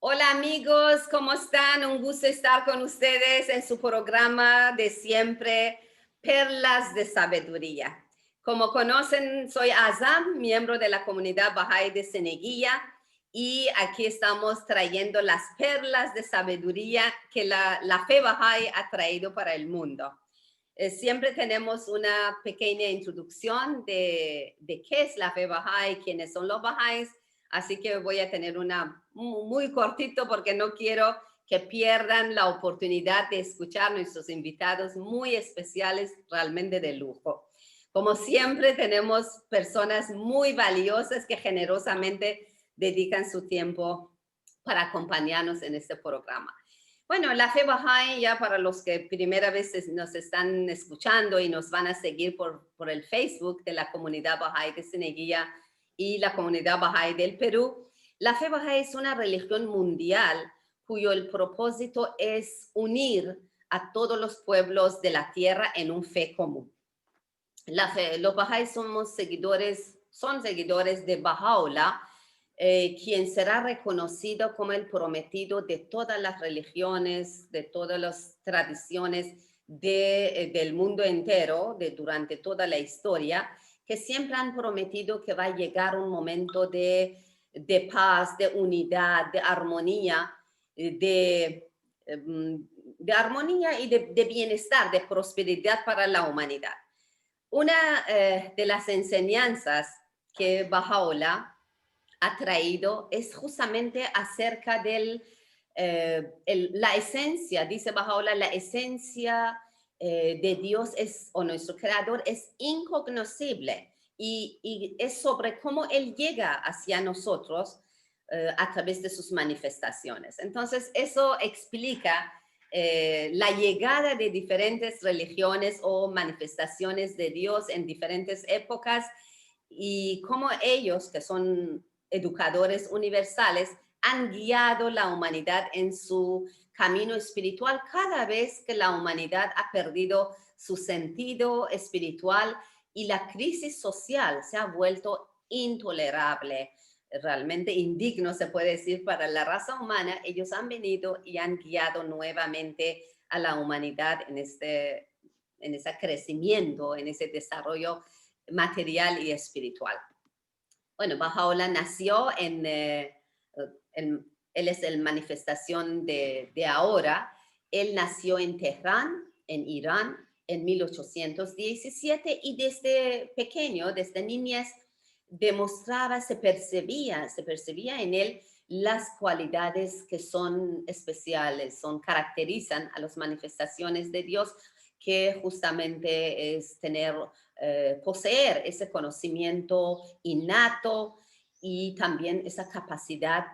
Hola amigos, ¿cómo están? Un gusto estar con ustedes en su programa de siempre, Perlas de Sabiduría. Como conocen, soy Azam, miembro de la comunidad Bahá'í de Seneguía, y aquí estamos trayendo las perlas de sabiduría que la fe Bahá'í ha traído para el mundo. Siempre tenemos una pequeña introducción de qué es la fe Bahá'í, quiénes son los Bahá'ís. Así que voy a tener una muy cortito porque no quiero que pierdan la oportunidad de escuchar a nuestros invitados muy especiales, realmente de lujo. Como siempre, tenemos personas muy valiosas que generosamente dedican su tiempo para acompañarnos en este programa. Bueno, la fe Bahá'í, ya para los que primera vez nos están escuchando y nos van a seguir por el Facebook de la comunidad Bahá'í de Seneguía y la comunidad Bahá'í del Perú, la fe Bahá'í es una religión mundial cuyo el propósito es unir a todos los pueblos de la tierra en un fe común. Los Bahá'í son seguidores de Baha'u'lláh, quien será reconocido como el prometido de todas las religiones, de todas las tradiciones del mundo entero, durante toda la historia, que siempre han prometido que va a llegar un momento de paz, de unidad, de armonía, de armonía y de bienestar, de prosperidad para la humanidad. Una de las enseñanzas que Baha'u'lláh ha traído es justamente acerca de la esencia, dice Baha'u'lláh, la esencia de Dios o nuestro creador es incognoscible y es sobre cómo Él llega hacia nosotros a través de sus manifestaciones. Entonces, eso explica la llegada de diferentes religiones o manifestaciones de Dios en diferentes épocas y cómo ellos, que son educadores universales, han guiado la humanidad en su camino espiritual cada vez que la humanidad ha perdido su sentido espiritual y la crisis social se ha vuelto intolerable, realmente indigno se puede decir para la raza humana. Ellos han venido y han guiado nuevamente a la humanidad en ese crecimiento, en ese desarrollo material y espiritual. Bueno, Baha'u'lláh nació él es la manifestación de ahora. Él nació en Teherán, en Irán, en 1817 y desde pequeño, desde niñez, se percibía en él las cualidades que son especiales, caracterizan a las manifestaciones de Dios, que justamente es poseer ese conocimiento innato y también esa capacidad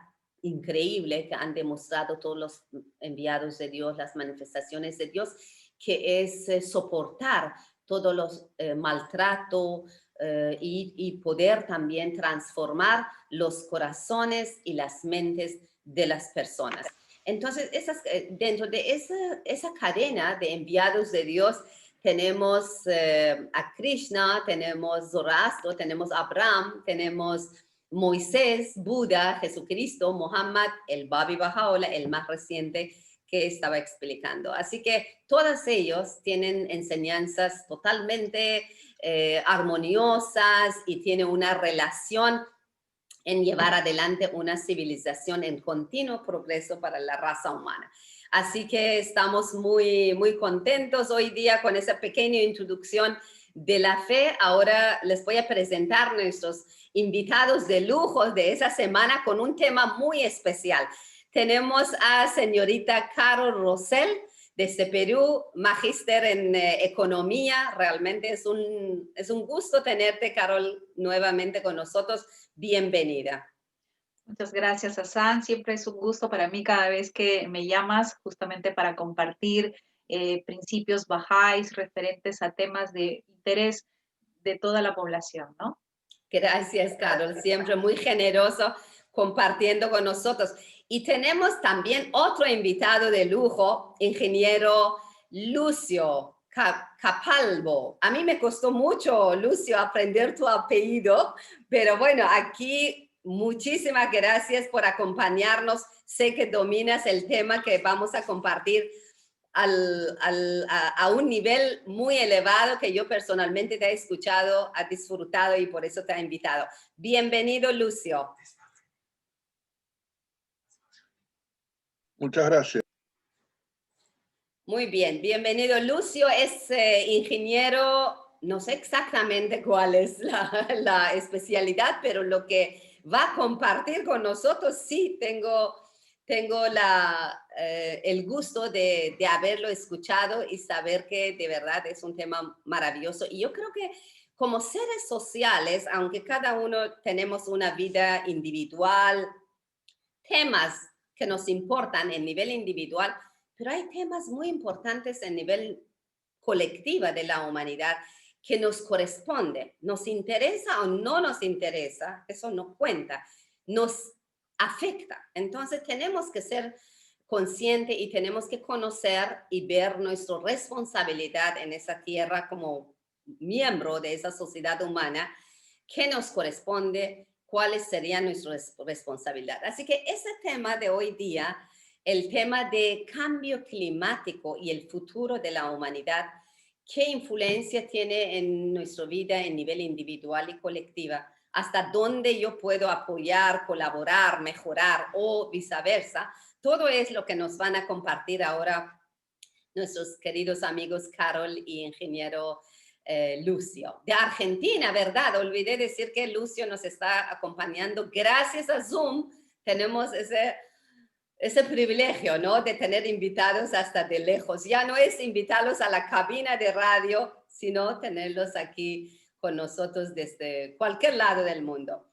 increíble que han demostrado todos los enviados de Dios, las manifestaciones de Dios, que es soportar todos los maltratos y poder también transformar los corazones y las mentes de las personas. Entonces, dentro de esa cadena de enviados de Dios, tenemos a Krishna, tenemos Zoroastro, tenemos Abraham, tenemos Moisés, Buda, Jesucristo, Mohammed, el Babi Baha'u'lláh, el más reciente que estaba explicando. Así que todos ellos tienen enseñanzas totalmente armoniosas y tienen una relación en llevar adelante una civilización en continuo progreso para la raza humana. Así que estamos muy contentos hoy día con esa pequeña introducción de la fe. Ahora les voy a presentar nuestros invitados de lujo de esa semana con un tema muy especial. Tenemos a señorita Carol Rosell, desde Perú, magíster en economía. Realmente es un gusto tenerte, Carol, nuevamente con nosotros. Bienvenida. Muchas gracias, Hassan. Siempre es un gusto para mí cada vez que me llamas, justamente para compartir principios bajáis referentes a temas de interés de toda la población, ¿no? Gracias, Carol. Siempre muy generoso compartiendo con nosotros. Y tenemos también otro invitado de lujo, ingeniero Lucio Capalvo. A mí me costó mucho, Lucio, aprender tu apellido, pero bueno, aquí muchísimas gracias por acompañarnos. Sé que dominas el tema que vamos a compartir a un nivel muy elevado que yo personalmente te he escuchado, he disfrutado y por eso te he invitado. Bienvenido, Lucio. Muchas gracias. Muy bien, bienvenido. Lucio es ingeniero, no sé exactamente cuál es la especialidad, pero lo que va a compartir con nosotros, sí, tengo el gusto de haberlo escuchado y saber que de verdad es un tema maravilloso. Y yo creo que como seres sociales, aunque cada uno tenemos una vida individual, temas que nos importan en nivel individual, pero hay temas muy importantes en nivel colectiva de la humanidad que nos corresponde. Nos interesa o no nos interesa, eso no cuenta, nos afecta. Entonces tenemos que ser conscientes y tenemos que conocer y ver nuestra responsabilidad en esa tierra como miembro de esa sociedad humana que nos corresponde, cuáles serían nuestras responsabilidades. Así que ese tema de hoy día, el tema de cambio climático y el futuro de la humanidad, ¿qué influencia tiene en nuestra vida en nivel individual y colectiva? ¿Hasta dónde yo puedo apoyar, colaborar, mejorar o viceversa? Todo es lo que nos van a compartir ahora nuestros queridos amigos Carol y ingeniero Lucio. De Argentina, ¿verdad? Olvidé decir que Lucio nos está acompañando. Gracias a Zoom tenemos ese privilegio, ¿no? De tener invitados hasta de lejos. Ya no es invitarlos a la cabina de radio, sino tenerlos aquí con nosotros desde cualquier lado del mundo.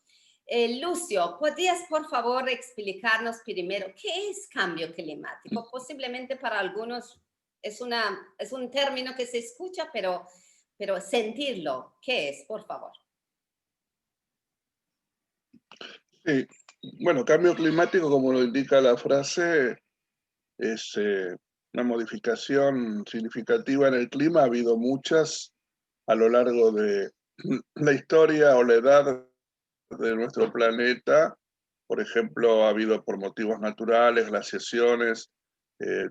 Lucio, ¿podrías por favor explicarnos primero qué es cambio climático? Posiblemente para algunos es un término que se escucha, pero sentirlo, ¿qué es? Por favor. Sí. Bueno, cambio climático, como lo indica la frase, es una modificación significativa en el clima. Ha habido muchas a lo largo de la historia o la edad de nuestro planeta. Por ejemplo, ha habido por motivos naturales, glaciaciones,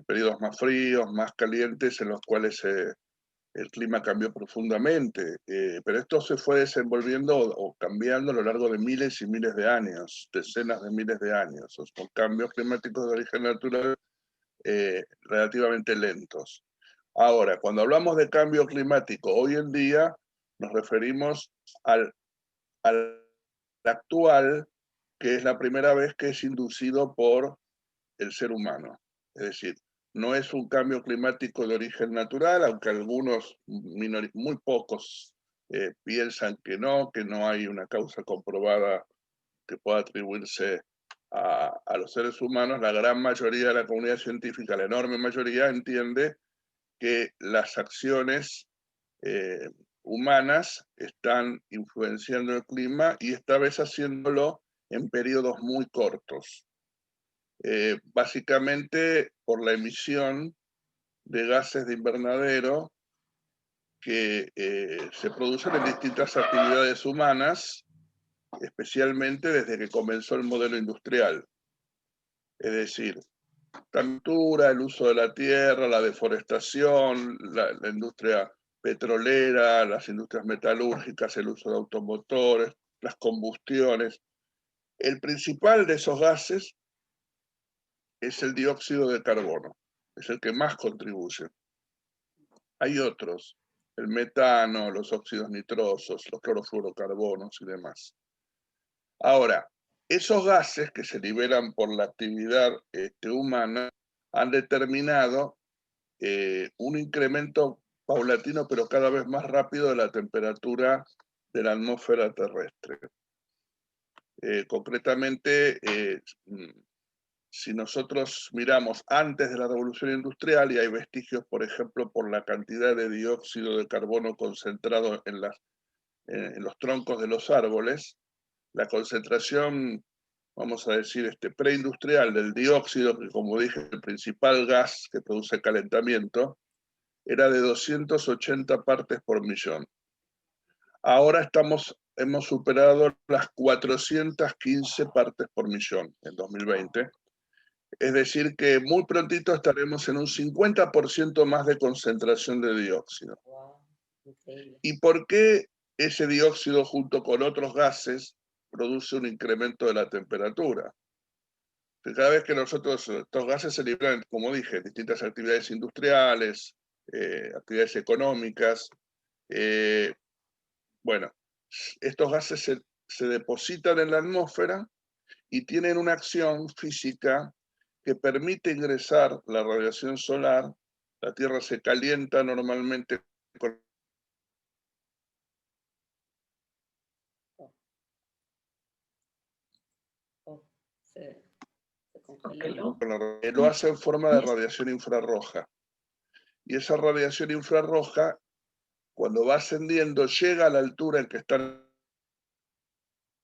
periodos más fríos, más calientes, en los cuales el clima cambió profundamente, pero esto se fue desenvolviendo o cambiando a lo largo de miles y miles de años, decenas de miles de años. Son cambios climáticos de origen natural relativamente lentos. Ahora, cuando hablamos de cambio climático, hoy en día nos referimos al actual, que es la primera vez que es inducido por el ser humano. Es decir, no es un cambio climático de origen natural, aunque algunos, muy pocos, piensan que no hay una causa comprobada que pueda atribuirse a los seres humanos. La gran mayoría de la comunidad científica, la enorme mayoría, entiende que las acciones humanas están influenciando el clima y esta vez haciéndolo en periodos muy cortos. Básicamente por la emisión de gases de invernadero que se producen en distintas actividades humanas, especialmente desde que comenzó el modelo industrial. Es decir, la agricultura, el uso de la tierra, la deforestación, la industria petrolera, las industrias metalúrgicas, el uso de automotores, las combustiones. El principal de esos gases es el dióxido de carbono, es el que más contribuye. Hay otros, el metano, los óxidos nitrosos, los clorofluorocarbonos y demás. Ahora, esos gases que se liberan por la actividad humana han determinado un incremento paulatino, pero cada vez más rápido de la temperatura de la atmósfera terrestre. Concretamente, si nosotros miramos antes de la revolución industrial, y hay vestigios, por ejemplo, por la cantidad de dióxido de carbono concentrado en los troncos de los árboles, la concentración, vamos a decir, preindustrial del dióxido, que como dije, el principal gas que produce calentamiento, era de 280 partes por millón. Ahora estamos hemos superado las 415 partes por millón en 2020. Es decir, que muy prontito estaremos en un 50% más de concentración de dióxido. Wow, increíble. ¿Y por qué ese dióxido junto con otros gases produce un incremento de la temperatura? Que cada vez que estos gases se liberan, como dije, distintas actividades industriales, actividades económicas, bueno, estos gases se depositan en la atmósfera y tienen una acción física que permite ingresar la radiación solar. La Tierra se calienta normalmente con Se congeló. lo hace en forma de radiación infrarroja. Y esa radiación infrarroja, cuando va ascendiendo, llega a la altura en que están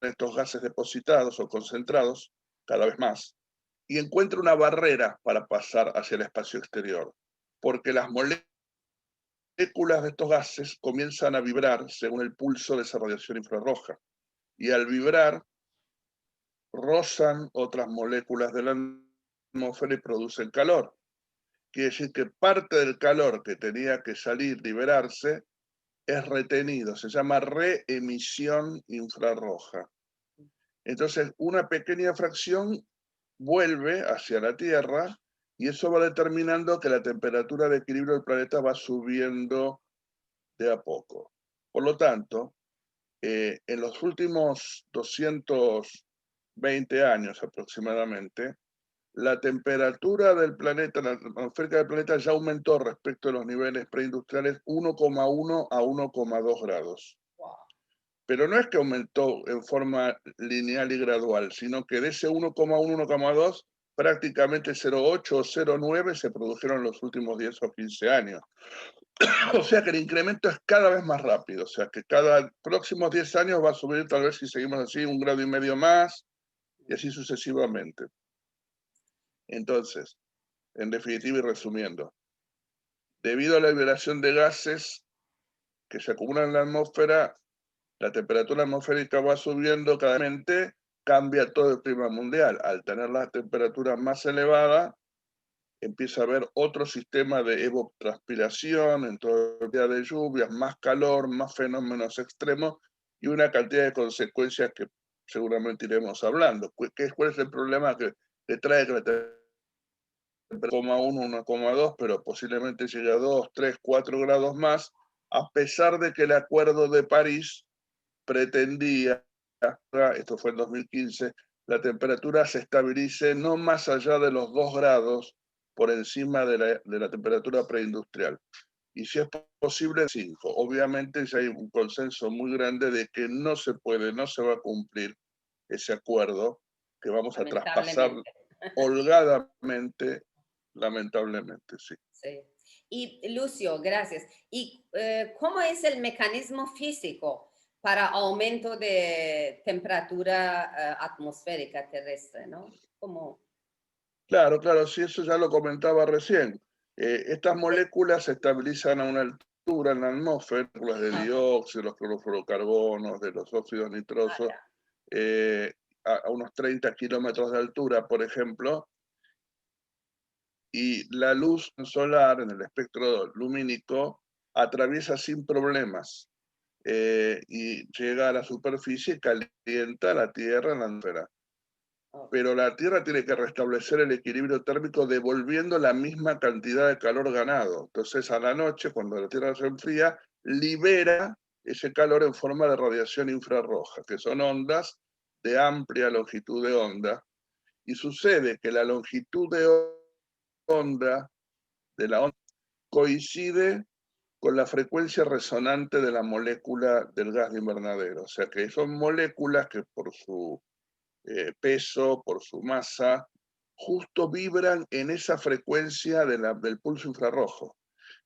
estos gases depositados o concentrados, cada vez más, y encuentra una barrera para pasar hacia el espacio exterior, porque las moléculas de estos gases comienzan a vibrar según el pulso de esa radiación infrarroja, y al vibrar rozan otras moléculas de la atmósfera y producen calor. Quiere decir que parte del calor que tenía que salir, liberarse, es retenido, se llama reemisión infrarroja. Entonces, una pequeña fracción vuelve hacia la Tierra y eso va determinando que la temperatura de equilibrio del planeta va subiendo de a poco. Por lo tanto, en los últimos 220 años aproximadamente, la temperatura del planeta, la atmósfera del planeta ya aumentó respecto a los niveles preindustriales 1,1 a 1,2 grados. Wow. Pero no es que aumentó en forma lineal y gradual, sino que de ese 1,1, 1,2, prácticamente 0,8 o 0,9 se produjeron en los últimos 10 o 15 años. O sea que el incremento es cada vez más rápido, o sea que cada próximos 10 años va a subir, tal vez si seguimos así, 1,5 grados más, y así sucesivamente. Entonces, en definitiva y resumiendo, debido a la liberación de gases que se acumulan en la atmósfera, la temperatura atmosférica va subiendo cada vez, cambia todo el clima mundial. Al tener la temperatura más elevada, empieza a haber otro sistema de evapotranspiración, en todo el día de lluvias, más calor, más fenómenos extremos y una cantidad de consecuencias que seguramente iremos hablando. ¿Cuál es el problema que le trae que la temperatura 1,1, 1,2, pero posiblemente llegue a 2, 3, 4 grados más, a pesar de que el Acuerdo de París pretendía, esto fue en 2015, la temperatura se estabilice no más allá de los 2 grados por encima de la temperatura preindustrial. Y si es posible, 5. Obviamente ya hay un consenso muy grande de que no se puede, no se va a cumplir ese acuerdo, que vamos a traspasar holgadamente, lamentablemente, sí. Sí. Y Lucio, gracias. ¿Y cómo es el mecanismo físico para aumento de temperatura atmosférica terrestre, ¿no? ¿Cómo? Claro, claro, sí, eso ya lo comentaba recién. Estas moléculas se estabilizan a una altura en la atmósfera, las de dióxido, los clorofluorocarbonos, de los óxidos nitrosos, a unos 30 kilómetros de altura, por ejemplo, y la luz solar en el espectro lumínico atraviesa sin problemas y llega a la superficie y calienta la Tierra en la atmósfera. Pero la Tierra tiene que restablecer el equilibrio térmico devolviendo la misma cantidad de calor ganado. Entonces, a la noche, cuando la Tierra se enfría, libera ese calor en forma de radiación infrarroja, que son ondas de amplia longitud de onda. Y sucede que la longitud de onda coincide con la frecuencia resonante de la molécula del gas de invernadero. O sea que son moléculas que por su peso, por su masa, justo vibran en esa frecuencia del pulso infrarrojo.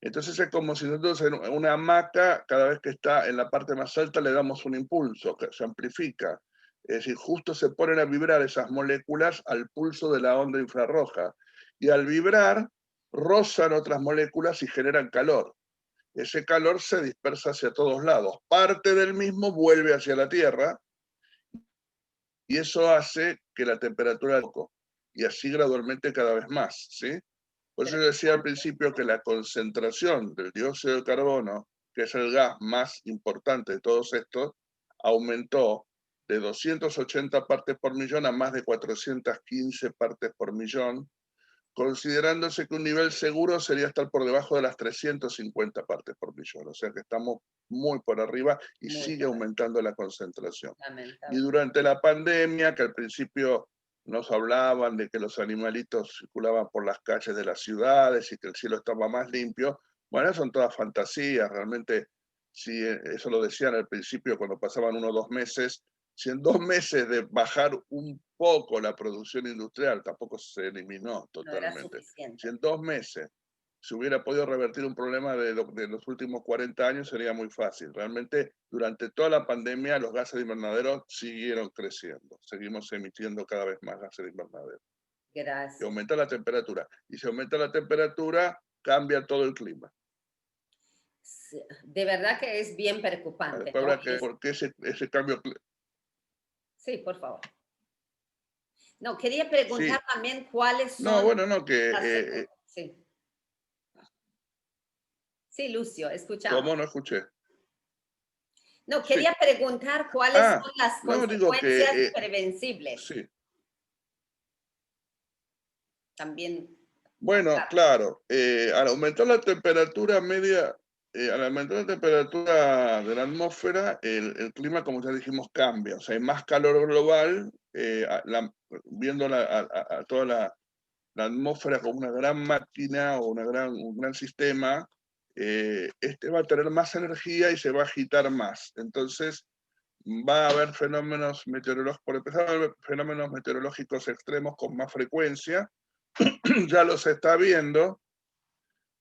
Entonces es como si nosotros en una hamaca, cada vez que está en la parte más alta, le damos un impulso, que se amplifica. Es decir, justo se ponen a vibrar esas moléculas al pulso de la onda infrarroja. Y al vibrar, rozan otras moléculas y generan calor. ese calor se dispersa hacia todos lados. Parte del mismo vuelve hacia la Tierra y eso hace que la temperatura y así gradualmente cada vez más, ¿sí? Por eso yo decía al principio que la concentración del dióxido de carbono, que es el gas más importante de todos estos, aumentó de 280 partes por millón a más de 415 partes por millón, considerándose que un nivel seguro sería estar por debajo de las 350 partes por millón. O sea que estamos muy por arriba y Muy sigue por arriba. aumentando la concentración. Y Lamentable. durante la pandemia, que al principio nos hablaban de que los animalitos circulaban por las calles de las ciudades y que el cielo estaba más limpio, bueno, son todas fantasías, realmente, si eso lo decían al principio cuando pasaban 1 o 2 meses, si en 2 meses de bajar un poco la producción industrial, tampoco se eliminó No era totalmente, si suficiente. en 2 meses se hubiera podido revertir un problema de los últimos 40 años, sería muy fácil. Realmente, durante toda la pandemia, los gases de invernadero siguieron creciendo. Seguimos emitiendo cada vez más gases de invernadero. Y Gracias. aumenta la temperatura. Y si aumenta la temperatura, cambia todo el clima. De verdad que es bien preocupante, Después ¿no? habrá que, ¿por qué ese cambio? Sí, por favor. No, quería Sí. preguntar también cuáles No, son bueno, no, que... las... Sí. Sí, Lucio, escuchamos. ¿Cómo? No escuché. No, Sí. quería preguntar cuáles son las no, digo consecuencias que... previsibles. sí. También. Bueno, claro, al aumentar la temperatura media, al aumentar la temperatura de la atmósfera, el clima, como ya dijimos, cambia. O sea, hay más calor global, viendo a toda la atmósfera como una gran máquina o un gran sistema, este va a tener más energía y se va a agitar más. Entonces, va a haber fenómenos meteorológicos, por empezar a haber fenómenos meteorológicos extremos con más frecuencia. Ya los está viendo,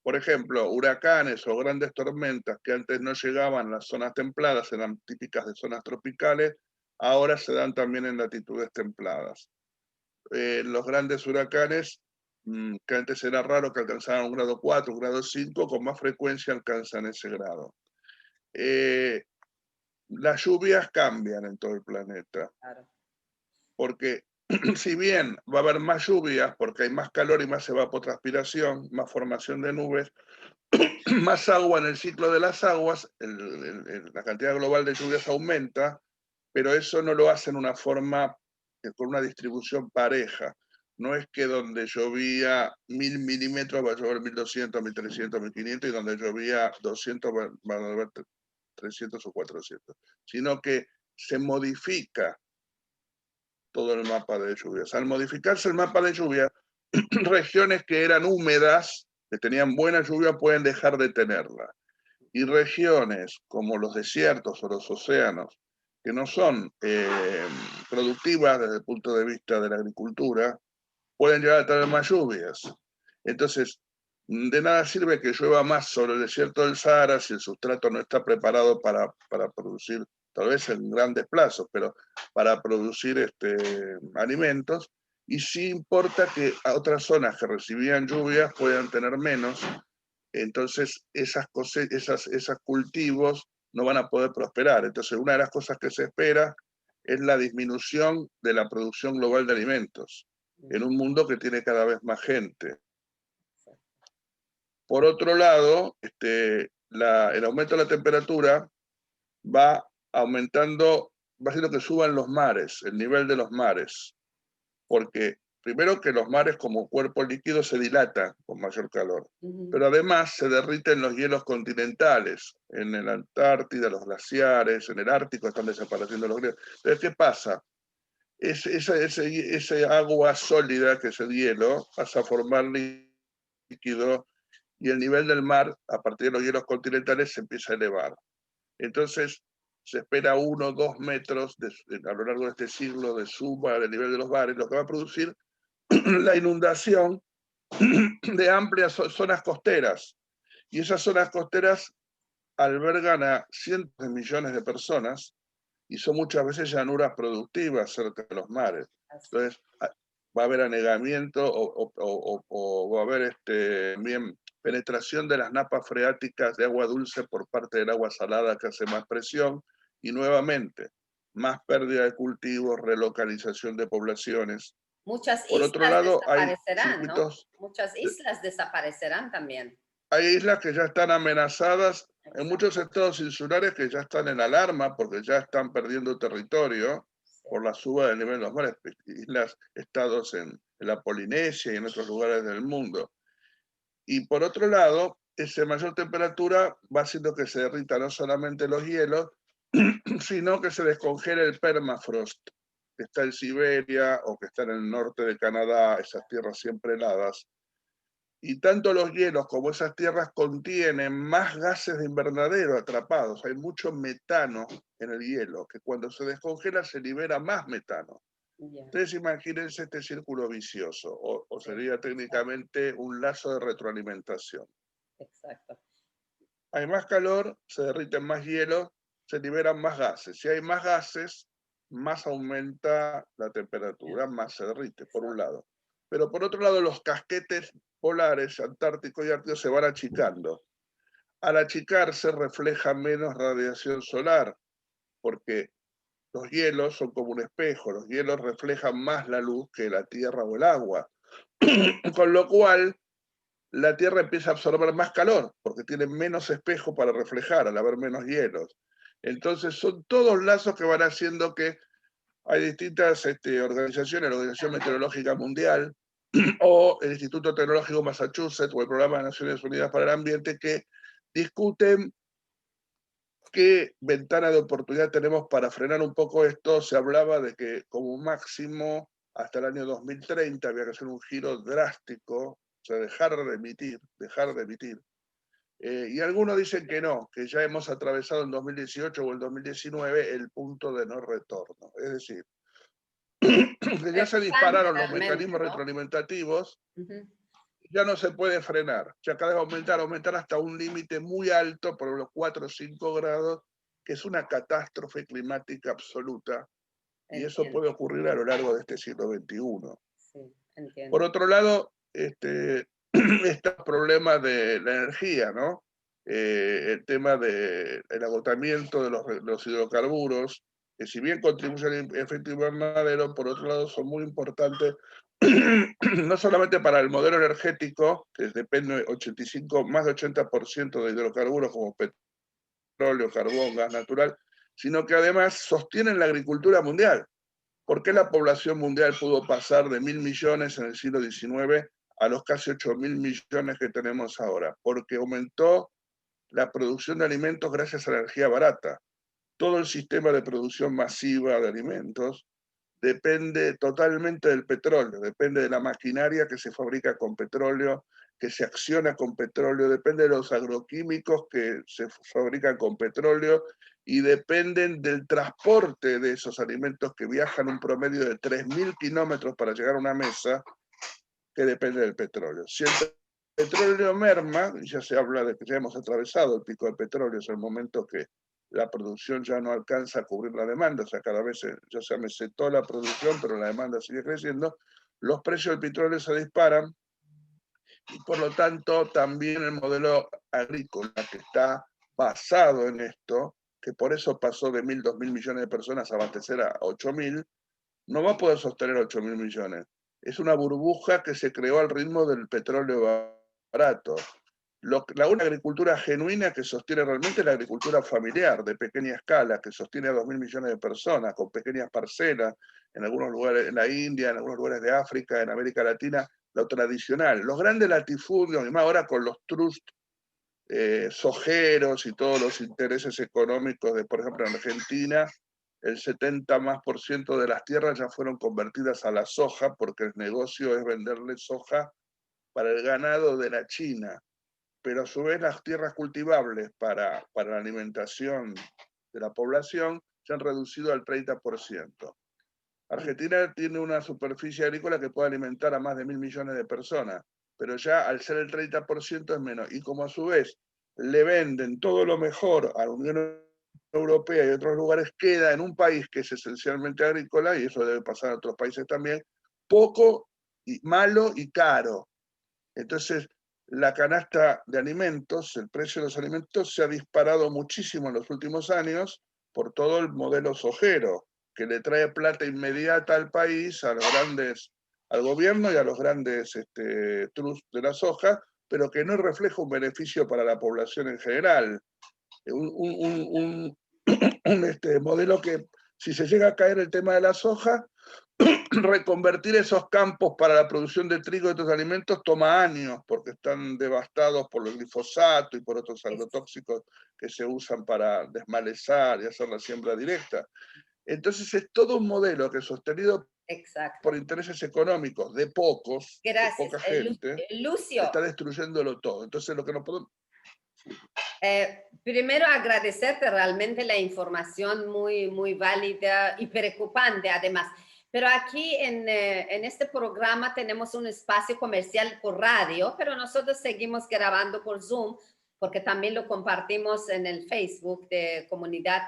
por ejemplo, huracanes o grandes tormentas que antes no llegaban a las zonas templadas, eran típicas de zonas tropicales, ahora se dan también en latitudes templadas. Los grandes huracanes, que antes era raro que alcanzaran un grado 4, un grado 5, con más frecuencia alcanzan ese grado. Las lluvias cambian en todo el planeta, Claro. porque si bien va a haber más lluvias porque hay más calor y más evapotranspiración, más formación de nubes, más agua en el ciclo de las aguas, la cantidad global de lluvias aumenta, pero eso no lo hace en una forma con una distribución pareja. No es que donde llovía 1000 milímetros va a llover 1200, 1300, 1500 y donde llovía 200 va a llover 300 o 400, sino que se modifica todo el mapa de lluvias. Al modificarse el mapa de lluvia, regiones que eran húmedas, que tenían buena lluvia, pueden dejar de tenerla. Y regiones como los desiertos o los océanos, que no son productivas desde el punto de vista de la agricultura, pueden llegar a tener más lluvias. Entonces, de nada sirve que llueva más sobre el desierto del Sahara si el sustrato no está preparado para producir, tal vez en grandes plazos, pero para producir alimentos, y sí importa que a otras zonas que recibían lluvias puedan tener menos, entonces esos cultivos no van a poder prosperar. Entonces, una de las cosas que se espera es la disminución de la producción global de alimentos en un mundo que tiene cada vez más gente. Por otro lado, el aumento de la temperatura va aumentando, va haciendo que suban los mares, el nivel de los mares, porque primero que los mares como cuerpo líquido se dilatan con mayor calor, pero además se derriten los hielos continentales, en el Antártida, los glaciares, en el Ártico están desapareciendo los glaciares. Entonces, ¿qué pasa? Ese agua sólida, que es el hielo, pasa a formar líquido y el nivel del mar, a partir de los hielos continentales, se empieza a elevar. Entonces, se espera 1 o 2 metros a lo largo de este siglo de suba del nivel de los mares, lo que va a producir la inundación de amplias zonas costeras. Y esas zonas costeras albergan a cientos de millones de personas y son muchas veces llanuras productivas cerca de los mares. Entonces, va a haber anegamiento o va a haber también penetración de las napas freáticas de agua dulce por parte del agua salada que hace más presión, y nuevamente, más pérdida de cultivos, relocalización de poblaciones. Muchas Por otro islas lado, hay desaparecerán, ¿no? circuitos, Muchas islas desaparecerán también. hay islas que ya están amenazadas, en muchos Exacto, estados insulares que ya están en alarma porque ya están perdiendo territorio sí. por la suba del nivel de los mares, islas, estados en la Polinesia y en otros lugares del mundo. Y por otro lado, esa mayor temperatura va haciendo que se derrita no solamente los hielos, sino que se descongela el permafrost, que está en Siberia o que está en el norte de Canadá, esas tierras siempre heladas. Y tanto los hielos como esas tierras contienen más gases de invernadero atrapados. Hay mucho metano en el hielo, que cuando se descongela se libera más metano. Ya, Ustedes imagínense este círculo vicioso, o sí, sería exacto, técnicamente un lazo de retroalimentación. exacto. Hay más calor, se derriten más hielo, se liberan más gases. Si hay más gases, más aumenta la temperatura, más se derrite, por un lado. Pero por otro lado, los casquetes polares, Antártico y Ártico, se van achicando. Al achicarse refleja menos radiación solar, porque los hielos son como un espejo, los hielos reflejan más la luz que la tierra o el agua. Con lo cual, la Tierra empieza a absorber más calor, porque tiene menos espejo para reflejar al haber menos hielos. Entonces son todos lazos que van haciendo que hay distintas organizaciones, la Organización Meteorológica Mundial, o el Instituto Tecnológico Massachusetts, o el Programa de Naciones Unidas para el Ambiente, que discuten qué ventana de oportunidad tenemos para frenar un poco esto. Se hablaba de que como máximo hasta el año 2030 había que hacer un giro drástico, o sea, dejar de emitir. Y algunos dicen que no, que ya hemos atravesado en 2018 o el 2019 el punto de no retorno. Es decir, que ya se Preocupante dispararon los realmente, mecanismos ¿no? retroalimentativos, Ujú. ya no se puede frenar. Ya cada vez aumentar hasta un límite muy alto, por los 4 o 5 grados, que es una catástrofe climática absoluta. Y eso puede Entiendo, ocurrir a lo largo de este siglo XXI. sí, Por entiendo. otro lado, estos problemas de la energía, ¿no? El tema del agotamiento de los hidrocarburos, que si bien contribuyen al efecto invernadero, por otro lado son muy importantes, no solamente para el modelo energético, que depende más de 80% de hidrocarburos como petróleo, carbón, gas natural, sino que además sostienen la agricultura mundial. ¿Por qué la población mundial pudo pasar de 1.000 millones en el siglo XIX a los casi 8.000 millones que tenemos ahora? Porque aumentó la producción de alimentos gracias a la energía barata. Todo el sistema de producción masiva de alimentos depende totalmente del petróleo, depende de la maquinaria que se fabrica con petróleo, que se acciona con petróleo, depende de los agroquímicos que se fabrican con petróleo y dependen del transporte de esos alimentos que viajan un promedio de 3.000 kilómetros para llegar a una mesa, que depende del petróleo. Si el petróleo merma, ya se habla de que ya hemos atravesado el pico del petróleo, es el momento que la producción ya no alcanza a cubrir la demanda, o sea, cada vez ya se mesetó la producción, pero la demanda sigue creciendo, los precios del petróleo se disparan y por lo tanto también el modelo agrícola que está basado en esto, que por eso pasó de 1.000, 2.000 millones de personas a abastecer a 8.000, no va a poder sostener 8.000 millones. Es una burbuja que se creó al ritmo del petróleo barato. Una agricultura genuina que sostiene realmente la agricultura familiar, de pequeña escala, que sostiene a 2.000 millones de personas, con pequeñas parcelas, en algunos lugares en la India, en algunos lugares de África, en América Latina, lo tradicional. Los grandes latifundios, y más ahora con los trusts sojeros y todos los intereses económicos de, por ejemplo, en Argentina, el 70% de las tierras ya fueron convertidas a la soja, porque el negocio es venderle soja para el ganado de la China, pero a su vez las tierras cultivables para la alimentación de la población se han reducido al 30%. Argentina tiene una superficie agrícola que puede alimentar a más de 1.000 millones de personas, pero ya al ser el 30% es menos. Y como a su vez le venden todo lo mejor a la Unión Europea y otros lugares, queda en un país que es esencialmente agrícola, y eso debe pasar en otros países también, poco, y malo y caro. Entonces, la canasta de alimentos, el precio de los alimentos se ha disparado muchísimo en los últimos años por todo el modelo sojero, que le trae plata inmediata al país, a los grandes, al gobierno y a los grandes trusts de la soja, pero que no refleja un beneficio para la población en general. Un modelo que, si se llega a caer el tema de la soja, reconvertir esos campos para la producción de trigo y otros alimentos toma años, porque están devastados por el glifosato y por otros agrotóxicos que se usan para desmalezar y hacer la siembra directa. Entonces es todo un modelo que, sostenido por intereses económicos de pocos, de poca gente, Lucio, está destruyéndolo todo. Entonces lo que no podemos... primero agradecerte realmente la información muy, muy válida y preocupante además. Pero aquí en este programa tenemos un espacio comercial por radio, pero nosotros seguimos grabando por Zoom, porque también lo compartimos en el Facebook de comunidad.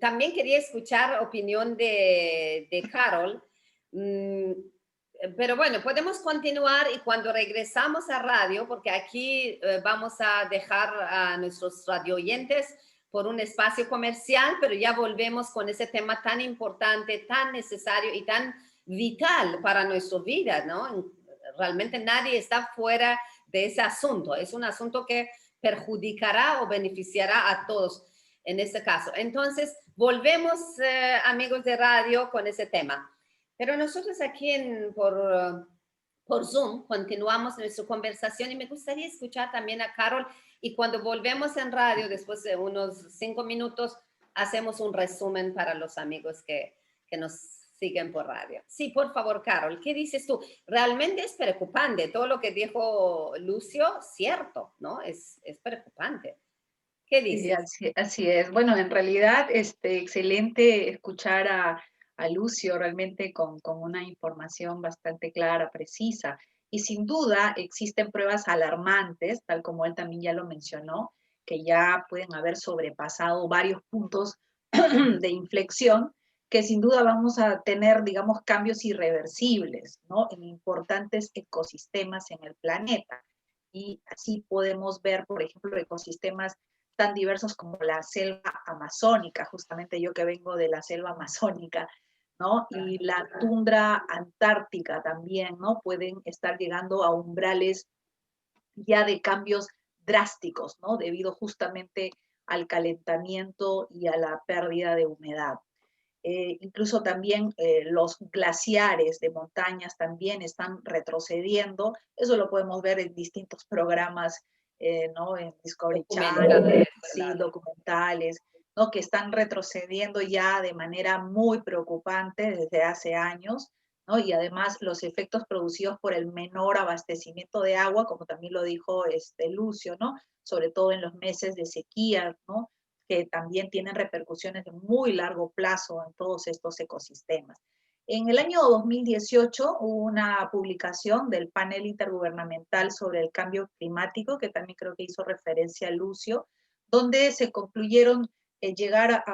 También quería escuchar opinión de Carol. Pero bueno, podemos continuar y cuando regresamos a radio, porque aquí vamos a dejar a nuestros radio oyentes por un espacio comercial, pero ya volvemos con ese tema tan importante, tan necesario y tan vital para nuestra vida, ¿no? Realmente nadie está fuera de ese asunto. Es un asunto que perjudicará o beneficiará a todos en este caso. Entonces, volvemos, amigos de radio, con ese tema. Pero nosotros aquí por Zoom continuamos nuestra conversación y me gustaría escuchar también a Carol y cuando volvemos en radio, después de unos 5 minutos, hacemos un resumen para los amigos que nos siguen por radio. Sí, por favor, Carol, ¿qué dices tú? Realmente es preocupante todo lo que dijo Lucio, cierto, ¿no? Es preocupante. ¿Qué dices? Sí, así es. Bueno, en realidad, excelente escuchar a Lucio realmente con una información bastante clara, precisa. Y sin duda existen pruebas alarmantes, tal como él también ya lo mencionó, que ya pueden haber sobrepasado varios puntos de inflexión, que sin duda vamos a tener, digamos, cambios irreversibles, ¿no? En importantes ecosistemas en el planeta. Y así podemos ver, por ejemplo, ecosistemas tan diversos como la selva amazónica, justamente yo que vengo de la selva amazónica, ¿no? Y la tundra antártica también, ¿no? Pueden estar llegando a umbrales ya de cambios drásticos, ¿no? Debido justamente al calentamiento y a la pérdida de humedad. Incluso también los glaciares de montañas también están retrocediendo. Eso lo podemos ver en distintos programas, ¿no? En Discovery Channel, sí, documentales, ¿no? Que están retrocediendo ya de manera muy preocupante desde hace años, ¿no? Y además los efectos producidos por el menor abastecimiento de agua, como también lo dijo Lucio, ¿no? Sobre todo en los meses de sequía, ¿no? Que también tienen repercusiones de muy largo plazo en todos estos ecosistemas. En el año 2018 hubo una publicación del panel intergubernamental sobre el cambio climático, que también creo que hizo referencia a Lucio, donde se concluyeron llegar a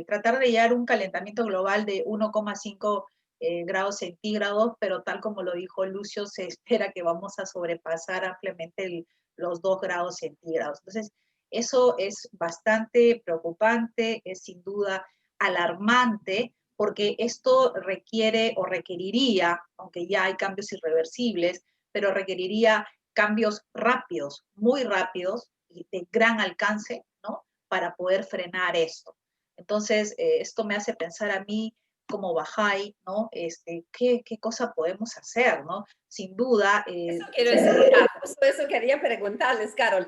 tratar de llegar a un calentamiento global de 1,5 grados centígrados, pero tal como lo dijo Lucio, se espera que vamos a sobrepasar ampliamente los 2 grados centígrados. Entonces, eso es bastante preocupante, es sin duda alarmante, porque esto requiere o requeriría, aunque ya hay cambios irreversibles, pero requeriría cambios rápidos, muy rápidos y de gran alcance, ¿no? Para poder frenar esto. Entonces, esto me hace pensar a mí como Bahá'í, ¿no? ¿Qué cosa podemos hacer, ¿no? Sin duda... Eso quiero escuchar, justo eso quería preguntarles, Carol.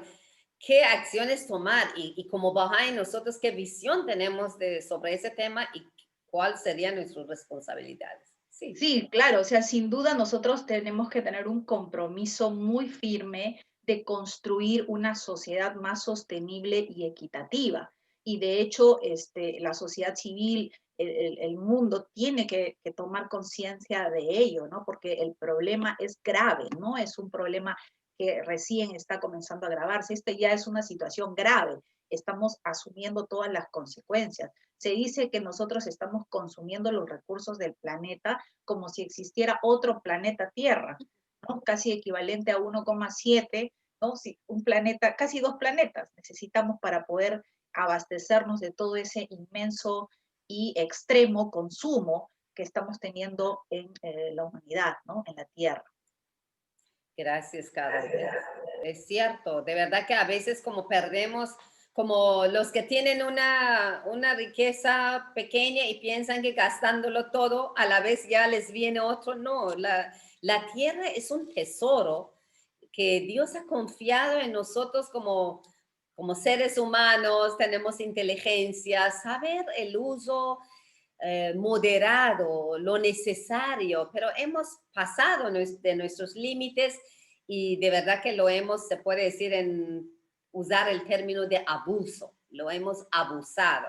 ¿Qué acciones tomar? Y como Bahá'í, nosotros, ¿qué visión tenemos sobre ese tema y cuáles serían nuestras responsabilidades? Sí. Sí, claro, o sea, sin duda nosotros tenemos que tener un compromiso muy firme de construir una sociedad más sostenible y equitativa. Y de hecho, la sociedad civil, el mundo tiene que tomar conciencia de ello, ¿no? Porque el problema es grave, no es un problema que recién está comenzando a agravarse, esto ya es una situación grave, estamos asumiendo todas las consecuencias. Se dice que nosotros estamos consumiendo los recursos del planeta como si existiera otro planeta Tierra, ¿no? Casi equivalente a 1,7, ¿no? Si un planeta, casi 2 planetas necesitamos para poder abastecernos de todo ese inmenso y extremo consumo que estamos teniendo en la humanidad, ¿no? En la Tierra. Gracias, Carol. Es cierto, de verdad que a veces como perdemos, como los que tienen una riqueza pequeña y piensan que gastándolo todo, a la vez ya les viene otro. No, la tierra es un tesoro que Dios ha confiado en nosotros como seres humanos, tenemos inteligencia, saber el uso moderado, lo necesario, pero hemos pasado de nuestros límites y de verdad que lo hemos, se puede decir, en usar el término de abuso, lo hemos abusado,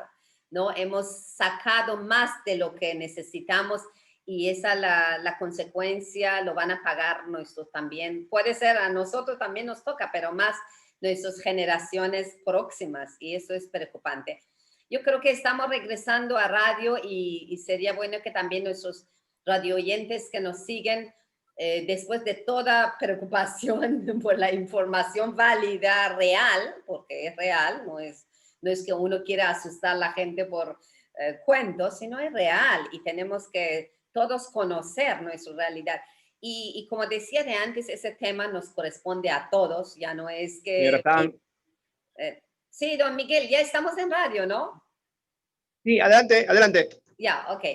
¿no? Hemos sacado más de lo que necesitamos y esa la consecuencia lo van a pagar nuestros también. Puede ser a nosotros también nos toca, pero más nuestras generaciones próximas y eso es preocupante. Yo creo que estamos regresando a radio y sería bueno que también nuestros radio oyentes que nos siguen, después de toda preocupación por la información válida, real, porque es real, no es que uno quiera asustar a la gente por cuentos, sino es real y tenemos que todos conocer nuestra realidad. Y como decía de antes, ese tema nos corresponde a todos, ya no es que... sí, don Miguel, ya estamos en radio, ¿no? Sí, adelante, adelante. Ya, ok.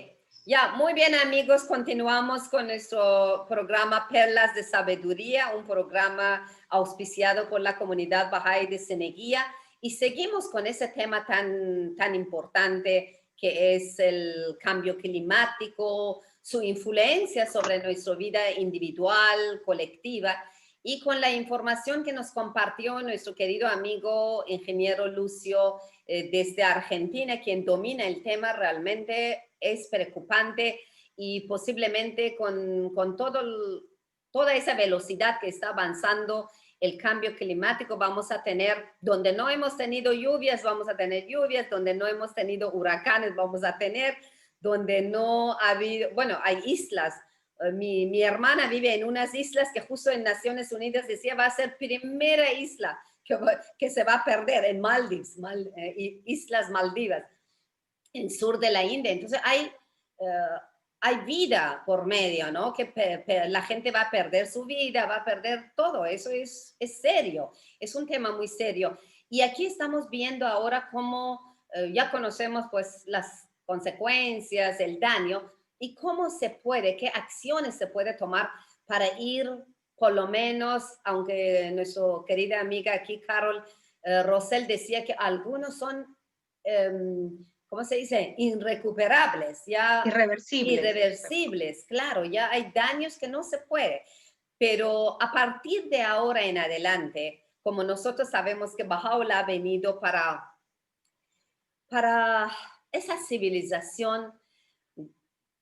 Ya, muy bien amigos, continuamos con nuestro programa Perlas de Sabiduría, un programa auspiciado por la comunidad Bahá'í de Seneguía y seguimos con ese tema tan importante que es el cambio climático, su influencia sobre nuestra vida individual, colectiva y con la información que nos compartió nuestro querido amigo ingeniero Lucio desde Argentina, quien domina el tema, realmente es preocupante y posiblemente con toda esa velocidad que está avanzando el cambio climático vamos a tener, donde no hemos tenido lluvias, vamos a tener lluvias, donde no hemos tenido huracanes, vamos a tener, donde no ha habido, bueno, hay islas. Mi hermana vive en unas islas que justo en Naciones Unidas decía va a ser primera isla que se va a perder en Maldives, Islas Maldivas, en sur de la India. Entonces hay vida por medio, ¿no? Que la gente va a perder su vida, va a perder todo. Eso es serio, es un tema muy serio. Y aquí estamos viendo ahora cómo ya conocemos pues las consecuencias, el daño y cómo se puede, qué acciones se puede tomar para ir por lo menos, aunque nuestra querida amiga aquí, Carol Rosell, decía que algunos son, ¿cómo se dice? Irrecuperables, ya irreversibles, claro, ya hay daños que no se puede. Pero a partir de ahora en adelante, como nosotros sabemos que Baha'u'lláh ha venido para esa civilización.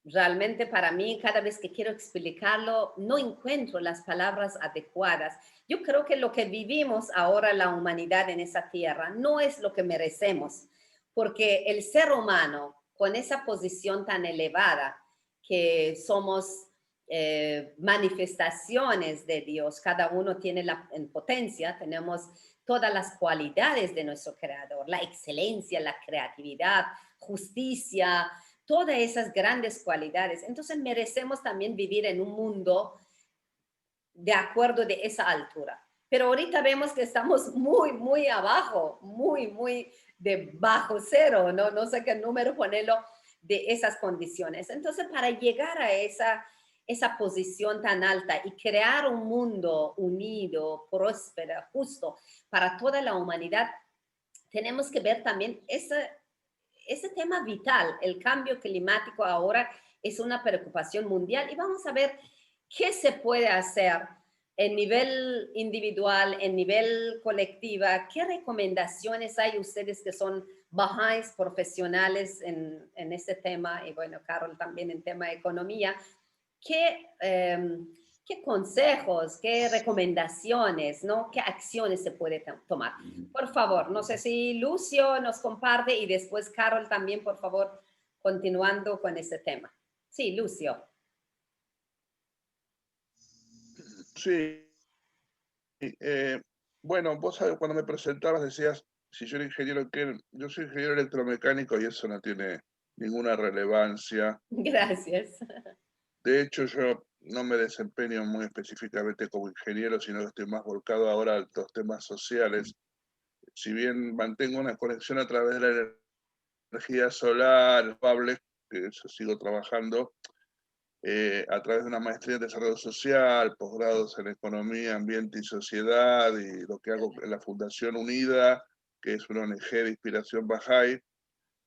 Realmente para mí, cada vez que quiero explicarlo, no encuentro las palabras adecuadas. Yo creo que lo que vivimos ahora la humanidad en esa tierra no es lo que merecemos, porque el ser humano, con esa posición tan elevada, que somos manifestaciones de Dios, cada uno tiene en potencia, tenemos todas las cualidades de nuestro Creador, la excelencia, la creatividad, justicia, todas esas grandes cualidades. Entonces merecemos también vivir en un mundo de acuerdo de esa altura. Pero ahorita vemos que estamos muy abajo, muy de bajo cero, no sé qué número ponerlo de esas condiciones. Entonces para llegar a esa posición tan alta y crear un mundo unido, próspero, justo para toda la humanidad, tenemos que ver también ese tema vital. El cambio climático ahora es una preocupación mundial y vamos a ver qué se puede hacer en nivel individual, en nivel colectiva. ¿Qué recomendaciones hay ustedes que son bahá'ís profesionales en este tema? Y bueno, Carol también en tema de economía. ¿Qué consejos, qué recomendaciones, ¿no? ¿Qué acciones se puede tomar? Por favor, no sé si Lucio nos comparte y después Carol también, por favor, continuando con este tema. Sí, Lucio. Sí. Bueno, vos sabés, cuando me presentabas decías, si yo era ingeniero, ¿qué? Yo soy ingeniero electromecánico y eso no tiene ninguna relevancia. Gracias. De hecho, yo no me desempeño muy específicamente como ingeniero, sino que estoy más volcado ahora a los temas sociales. Si bien mantengo una conexión a través de la energía solar, renovable, que eso sigo trabajando, a través de una maestría en desarrollo social, posgrados en economía, ambiente y sociedad, y lo que hago en la Fundación Unida, que es una ONG de inspiración Bahá'í,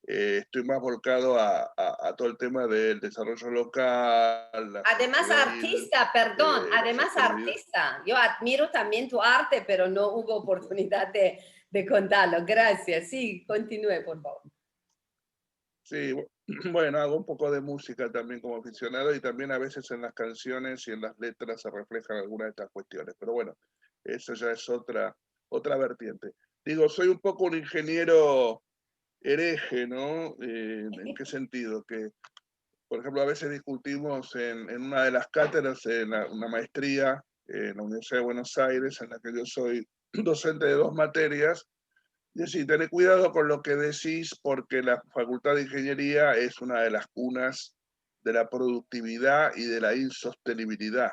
estoy más volcado a todo el tema del desarrollo local, la Además juvenil, artista, perdón, la además sostenibilidad. artista. Yo admiro también tu arte, pero no hubo oportunidad de contarlo. Gracias. Sí, continúe, por favor. Sí, bueno, hago un poco de música también como aficionado y también a veces en las canciones y en las letras se reflejan algunas de estas cuestiones. Pero bueno, eso ya es otra vertiente. Digo, soy un poco un ingeniero hereje, ¿no? ¿En qué sentido? Que, por ejemplo, a veces discutimos en una de las cátedras, en una maestría en la Universidad de Buenos Aires, en la que yo soy docente de 2 materias, y decir, tened cuidado con lo que decís porque la Facultad de Ingeniería es una de las cunas de la productividad y de la insostenibilidad.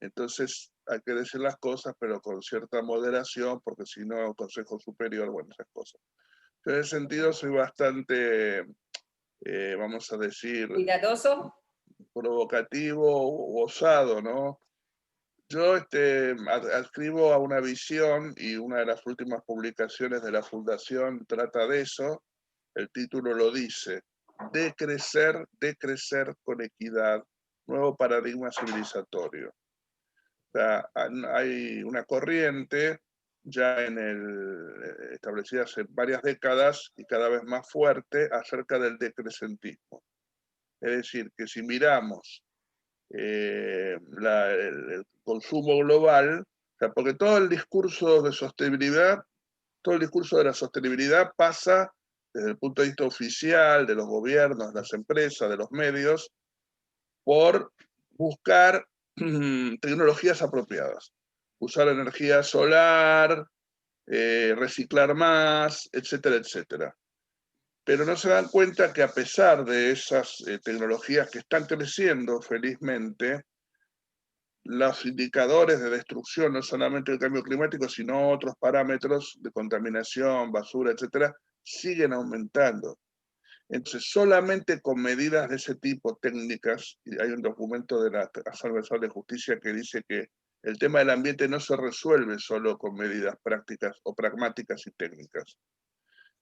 Entonces hay que decir las cosas, pero con cierta moderación, porque si no, el Consejo Superior, bueno, esas cosas. Yo en ese sentido soy bastante, vamos a decir, Cuidadoso. provocativo o osado, ¿no? Yo adscribo a una visión y una de las últimas publicaciones de la Fundación trata de eso. El título lo dice, decrecer con equidad, nuevo paradigma civilizatorio. O sea, hay una corriente ya establecida hace varias décadas y cada vez más fuerte acerca del decrecentismo. Es decir, que si miramos el consumo global, o sea, porque todo el discurso de sostenibilidad, todo el discurso de la sostenibilidad pasa desde el punto de vista oficial, de los gobiernos, de las empresas, de los medios, por buscar tecnologías apropiadas. Usar energía solar, reciclar más, etcétera, etcétera. Pero no se dan cuenta que a pesar de esas tecnologías que están creciendo felizmente, los indicadores de destrucción, no solamente del cambio climático, sino otros parámetros de contaminación, basura, etcétera, siguen aumentando. Entonces, solamente con medidas de ese tipo, técnicas, y hay un documento de la Sala Universal de Justicia que dice que el tema del ambiente no se resuelve solo con medidas prácticas o pragmáticas y técnicas.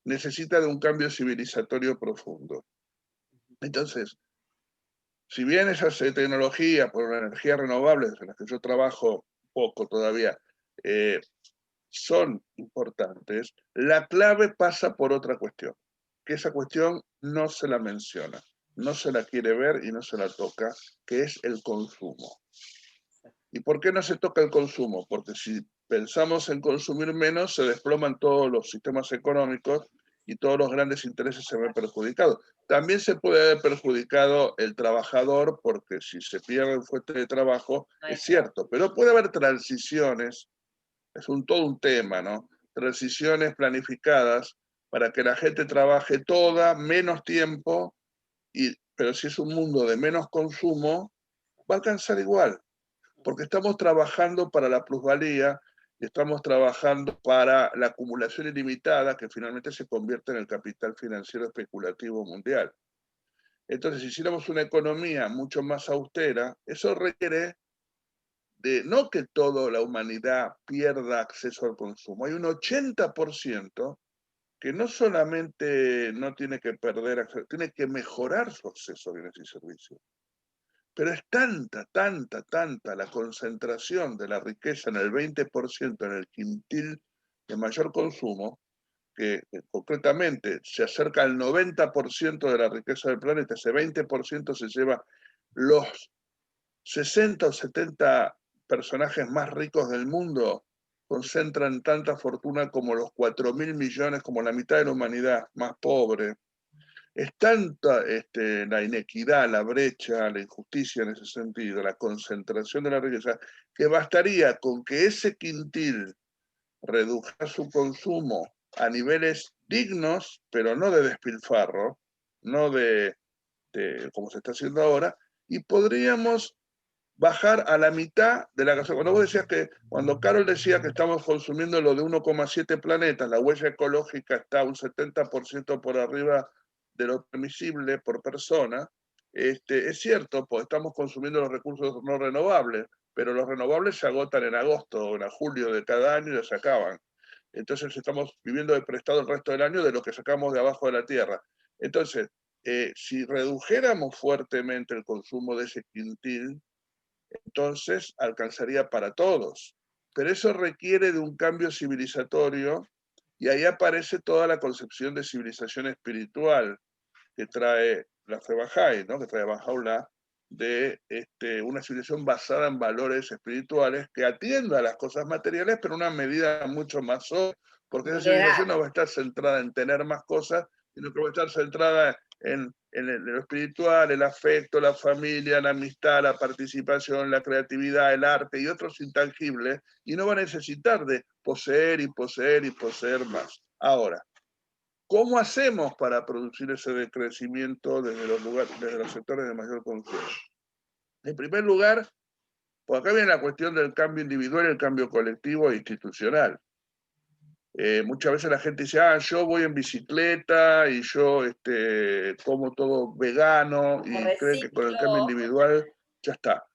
Necesita de un cambio civilizatorio profundo. Entonces, si bien esas tecnologías por energías renovables, en las que yo trabajo poco todavía, son importantes, la clave pasa por otra cuestión, que esa cuestión no se la menciona, no se la quiere ver y no se la toca, que es el consumo. ¿Y por qué no se toca el consumo? Porque si pensamos en consumir menos, se desploman todos los sistemas económicos y todos los grandes intereses se ven perjudicados. También se puede ver perjudicado el trabajador, porque si se pierden fuentes de trabajo, es cierto, pero puede haber transiciones, es todo un tema, ¿no? Transiciones planificadas para que la gente trabaje toda, menos tiempo, pero si es un mundo de menos consumo, va a alcanzar igual, porque estamos trabajando para la plusvalía y estamos trabajando para la acumulación ilimitada que finalmente se convierte en el capital financiero especulativo mundial. Entonces, si hiciéramos una economía mucho más austera, eso requiere de no que toda la humanidad pierda acceso al consumo. Hay un 80% que no solamente no tiene que perder acceso, tiene que mejorar su acceso a bienes y servicios. Pero es tanta la concentración de la riqueza en el 20% en el quintil de mayor consumo, que concretamente se acerca al 90% de la riqueza del planeta, ese 20% se lleva los 60 o 70 personajes más ricos del mundo, concentran tanta fortuna como los 4.000 millones, como la mitad de la humanidad más pobre. es tanta la inequidad, la brecha, la injusticia en ese sentido, la concentración de la riqueza, que bastaría con que ese quintil redujera su consumo a niveles dignos, pero no de despilfarro, no de como se está haciendo ahora, y podríamos bajar a la mitad de la gasolina. Cuando vos decías que, cuando Carol decía que estamos consumiendo lo de 1,7 planetas, la huella ecológica está un 70% por arriba de lo permisible por persona, es cierto, pues estamos consumiendo los recursos no renovables, pero los renovables se agotan en agosto o en julio de cada año y ya se acaban. Entonces estamos viviendo de prestado el resto del año de lo que sacamos de abajo de la tierra. Entonces, si redujéramos fuertemente el consumo de ese quintil, entonces alcanzaría para todos. Pero eso requiere de un cambio civilizatorio y ahí aparece toda la concepción de civilización espiritual que trae la fe Bahá'í, ¿no? Que trae Bahá'u'lláh, de una civilización basada en valores espirituales que atienda a las cosas materiales, pero en una medida mucho más sobre, porque esa civilización no va a estar centrada en tener más cosas, sino que va a estar centrada en lo espiritual, el afecto, la familia, la amistad, la participación, la creatividad, el arte y otros intangibles, y no va a necesitar de poseer y poseer y poseer más. Ahora, ¿cómo hacemos para producir ese decrecimiento desde los sectores de mayor consumo? En primer lugar, pues acá viene la cuestión del cambio individual y el cambio colectivo e institucional. Muchas veces la gente dice, yo voy en bicicleta y yo como todo vegano, y creen que con el cambio individual ya está.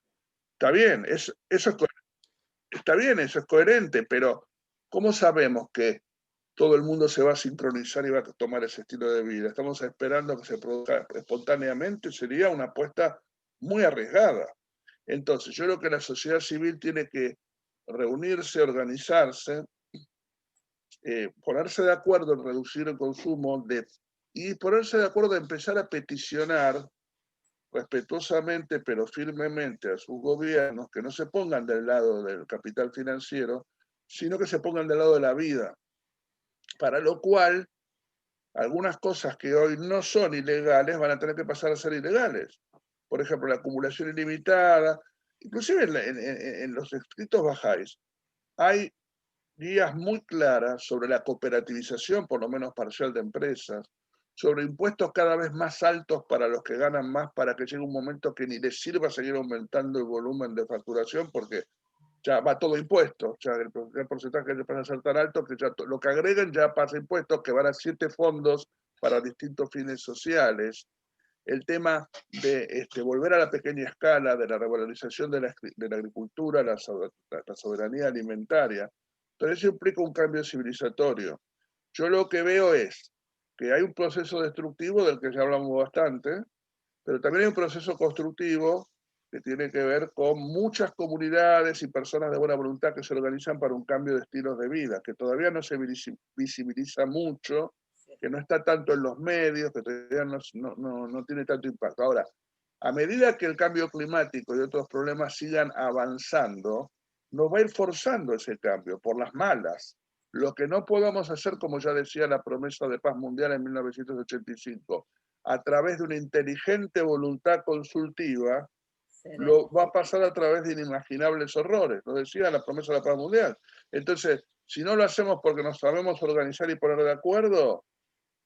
Está bien, está bien, eso es coherente, pero ¿cómo sabemos que todo el mundo se va a sincronizar y va a tomar ese estilo de vida? Estamos esperando que se produzca espontáneamente, sería una apuesta muy arriesgada. Entonces, yo creo que la sociedad civil tiene que reunirse, organizarse, ponerse de acuerdo en reducir el consumo y ponerse de acuerdo en empezar a peticionar respetuosamente pero firmemente a sus gobiernos que no se pongan del lado del capital financiero, sino que se pongan del lado de la vida, para lo cual algunas cosas que hoy no son ilegales van a tener que pasar a ser ilegales. Por ejemplo, la acumulación ilimitada, inclusive en los escritos bajáis, hay guías muy claras sobre la cooperativización, por lo menos parcial, de empresas, sobre impuestos cada vez más altos para los que ganan más, para que llegue un momento que ni les sirva seguir aumentando el volumen de facturación, porque ya va todo impuesto, ya el porcentaje pasa a ser tan alto que ya lo que agreguen ya pasa impuestos, que van a 7 fondos para distintos fines sociales. El tema de volver a la pequeña escala, de la revalorización de la agricultura, la soberanía alimentaria, pero eso implica un cambio civilizatorio. Yo lo que veo es que hay un proceso destructivo del que ya hablamos bastante, pero también hay un proceso constructivo que tiene que ver con muchas comunidades y personas de buena voluntad que se organizan para un cambio de estilos de vida, que todavía no se visibiliza mucho, que no está tanto en los medios, que todavía no tiene tanto impacto. Ahora, a medida que el cambio climático y otros problemas sigan avanzando, nos va a ir forzando ese cambio por las malas. Lo que no podamos hacer, como ya decía la promesa de paz mundial en 1985, a través de una inteligente voluntad consultiva, lo va a pasar a través de inimaginables horrores, lo decía la promesa de la paz mundial. Entonces, si no lo hacemos porque nos sabemos organizar y poner de acuerdo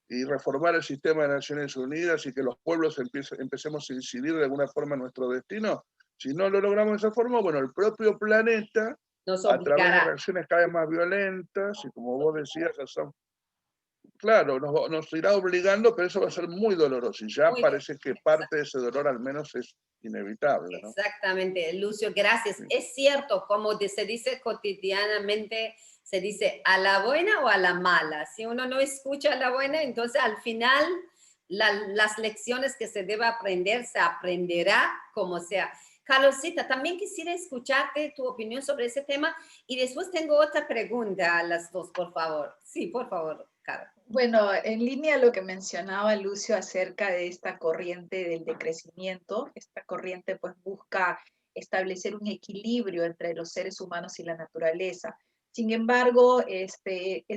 y reformar el sistema de Naciones Unidas y que los pueblos empecemos a incidir de alguna forma en nuestro destino, si no lo logramos de esa forma, bueno, el propio planeta, a través de reacciones cada vez más violentas, y como vos decías, claro, nos irá obligando, pero eso va a ser muy doloroso. Y ya parece que parte de ese dolor al menos es inevitable, ¿no? Exactamente, Lucio, gracias. Sí. Es cierto, como se dice cotidianamente, se dice a la buena o a la mala. Si uno no escucha a la buena, entonces al final las lecciones que se debe aprender, se aprenderá como sea. Carlosita, también quisiera escucharte tu opinión sobre ese tema y después tengo otra pregunta a las dos, por favor. Sí, por favor, Carlos. Bueno, en línea a lo que mencionaba Lucio acerca de esta corriente del decrecimiento, esta corriente pues busca establecer un equilibrio entre los seres humanos y la naturaleza. Sin embargo, es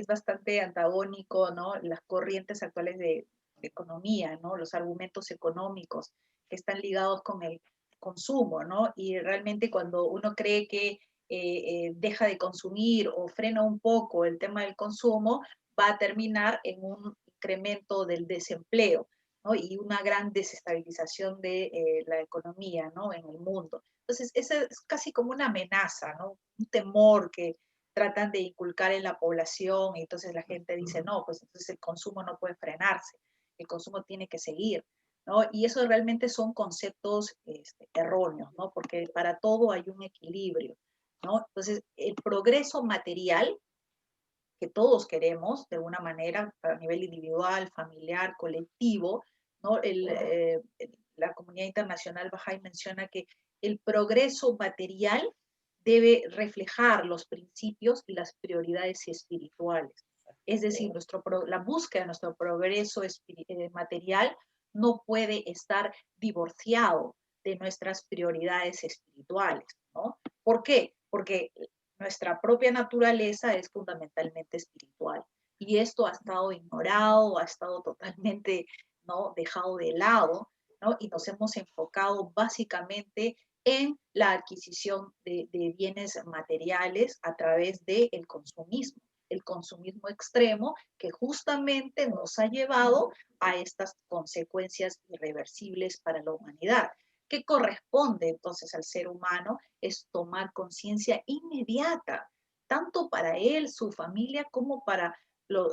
bastante antagónico, ¿no? Las corrientes actuales de economía, ¿no? Los argumentos económicos que están ligados con el consumo, ¿no? Y realmente cuando uno cree que deja de consumir o frena un poco el tema del consumo, va a terminar en un incremento del desempleo, ¿no? Y una gran desestabilización de la economía, ¿no? En el mundo. Entonces, esa es casi como una amenaza, ¿no? Un temor que tratan de inculcar en la población y entonces la gente dice, no, pues entonces el consumo no puede frenarse, el consumo tiene que seguir, ¿no? Y eso realmente son conceptos erróneos, ¿no? Porque para todo hay un equilibrio, ¿no? Entonces, el progreso material que todos queremos, de alguna manera, a nivel individual, familiar, colectivo, ¿no? La comunidad internacional Bahá'í menciona que el progreso material debe reflejar los principios y las prioridades espirituales. Es decir, la búsqueda de nuestro progreso material no puede estar divorciado de nuestras prioridades espirituales, ¿no? ¿Por qué? Porque nuestra propia naturaleza es fundamentalmente espiritual. Y esto ha estado ignorado, ha estado totalmente, ¿no?, dejado de lado, ¿no? Y nos hemos enfocado básicamente en la adquisición de bienes materiales a través del consumismo, el consumismo extremo que justamente nos ha llevado a estas consecuencias irreversibles para la humanidad. ¿Qué corresponde entonces al ser humano? Es tomar conciencia inmediata, tanto para él, su familia, como para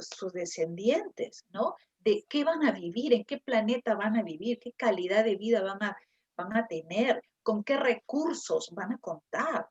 sus descendientes, ¿no? De qué van a vivir, en qué planeta van a vivir, qué calidad de vida van a tener, con qué recursos van a contar,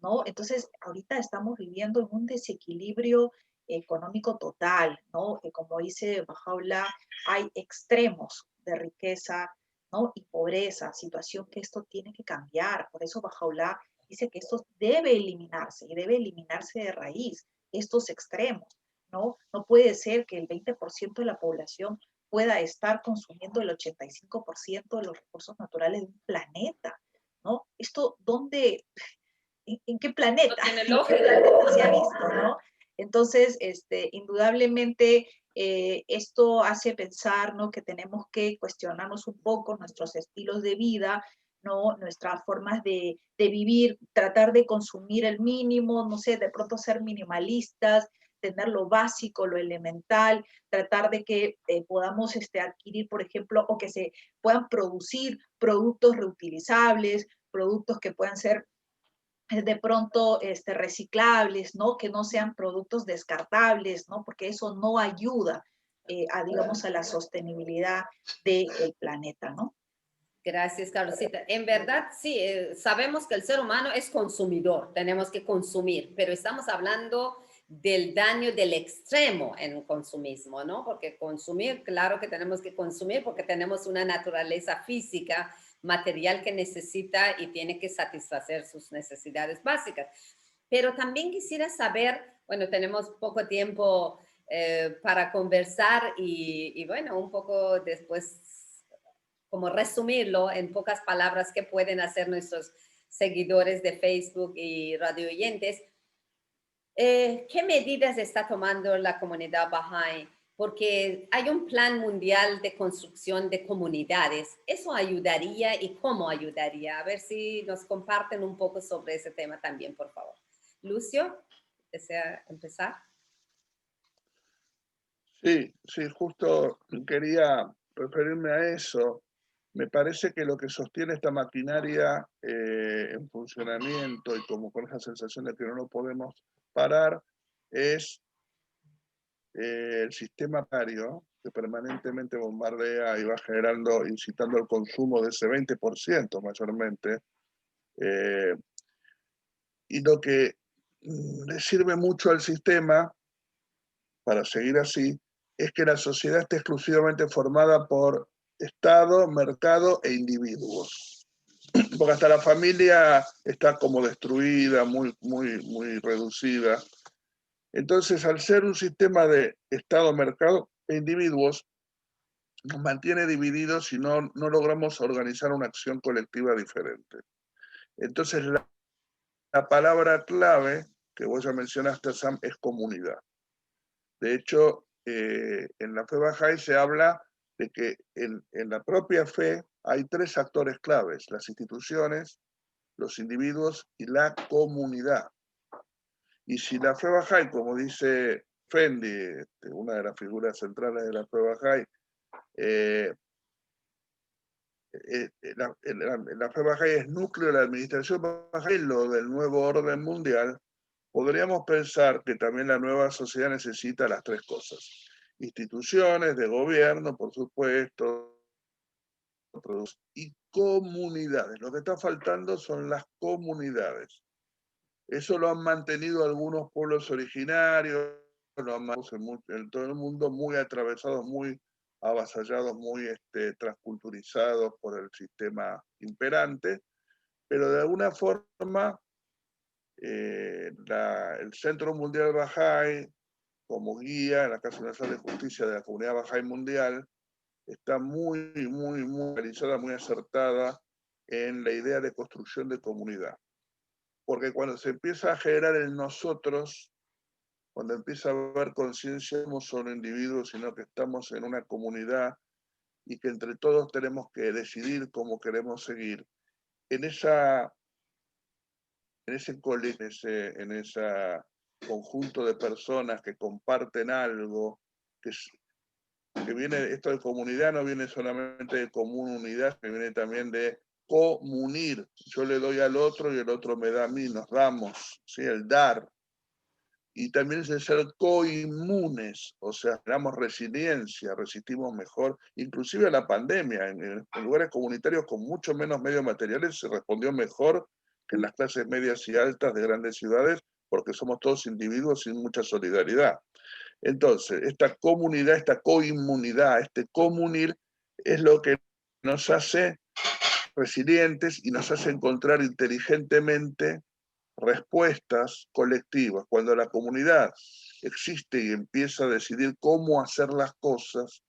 ¿no? Entonces, ahorita estamos viviendo en un desequilibrio económico total, ¿no? Que como dice Baha'u'lláh, hay extremos de riqueza, ¿no?, y pobreza, situación que esto tiene que cambiar. Por eso Baha'u'lláh dice que esto debe eliminarse y debe eliminarse de raíz, estos extremos, ¿no? No puede ser que el 20% de la población pueda estar consumiendo el 85% de los recursos naturales de un planeta, ¿no? Esto, ¿dónde, en qué planeta? No tiene ¿En qué lógica. planeta se ha visto, no? Entonces, indudablemente, esto hace pensar, ¿no?, que tenemos que cuestionarnos un poco nuestros estilos de vida, ¿no?, nuestras formas de vivir, tratar de consumir el mínimo, no sé, de pronto ser minimalistas, tener lo básico, lo elemental, tratar de que podamos adquirir, por ejemplo, o que se puedan producir productos reutilizables, productos que puedan ser de pronto reciclables, ¿no? Que no sean productos descartables, ¿no? Porque eso no ayuda digamos, a la sostenibilidad del planeta, ¿no? Gracias, Carlosita. En verdad, sí, sabemos que el ser humano es consumidor, tenemos que consumir, pero estamos hablando del daño del extremo en el consumismo, ¿no? Porque consumir, claro que tenemos que consumir porque tenemos una naturaleza física, material que necesita y tiene que satisfacer sus necesidades básicas. Pero también quisiera saber, bueno, tenemos poco tiempo para conversar y bueno, un poco después como resumirlo en pocas palabras que pueden hacer nuestros seguidores de Facebook y radio oyentes. ¿Qué medidas está tomando la comunidad Bahá'í? Porque hay un plan mundial de construcción de comunidades. ¿Eso ayudaría y cómo ayudaría? A ver si nos comparten un poco sobre ese tema también, por favor. Lucio, ¿desea empezar? Sí, sí, justo quería referirme a eso. Me parece que lo que sostiene esta maquinaria en funcionamiento y como con esa sensación de que no lo podemos parar es el sistema bancario que permanentemente bombardea y va generando, incitando al consumo de ese 20% mayormente. Y lo que le sirve mucho al sistema para seguir así es que la sociedad esté exclusivamente formada por Estado, mercado e individuos. Porque hasta la familia está como destruida, muy reducida. Entonces, al ser un sistema de Estado, mercado e individuos, nos mantiene divididos y no logramos organizar una acción colectiva diferente. Entonces, la palabra clave que vos ya mencionaste, Sam, es comunidad. De hecho, en la fe Bahá'í se habla de que en la propia fe hay tres actores claves: las instituciones, los individuos y la comunidad. Y si la fe Bahá'í, como dice Fendi, una de las figuras centrales de la fe Bahá'í, la fe Bahá'í es núcleo de la administración Bahá'í, lo del nuevo orden mundial, podríamos pensar que también la nueva sociedad necesita las tres cosas: instituciones de gobierno, por supuesto, y comunidades. Lo que está faltando son las comunidades. Eso lo han mantenido algunos pueblos originarios, lo han mantenido en todo el mundo, muy atravesados, muy avasallados, muy transculturizados por el sistema imperante, pero de alguna forma el Centro Mundial Bahá'í, como guía en la Casa Universal de Justicia de la Comunidad Bahá'í Mundial, está muy realizada, muy acertada en la idea de construcción de comunidad. Porque cuando se empieza a generar el nosotros, cuando empieza a haber conciencia, no solo individuos, sino que estamos en una comunidad y que entre todos tenemos que decidir cómo queremos seguir, en ese conjunto de personas que comparten algo, que viene, esto de comunidad no viene solamente de común unidad, que viene también de comunir. Yo le doy al otro y el otro me da a mí, nos damos, ¿sí? El dar. Y también es el ser coinmunes, o sea, generamos resiliencia, resistimos mejor, inclusive a la pandemia, en lugares comunitarios con mucho menos medios materiales se respondió mejor que en las clases medias y altas de grandes ciudades, porque somos todos individuos sin mucha solidaridad. Entonces, esta comunidad, esta coinmunidad, este comunir, es lo que nos hace resilientes y nos hace encontrar inteligentemente respuestas colectivas. Cuando la comunidad existe y empieza a decidir cómo hacer las cosas,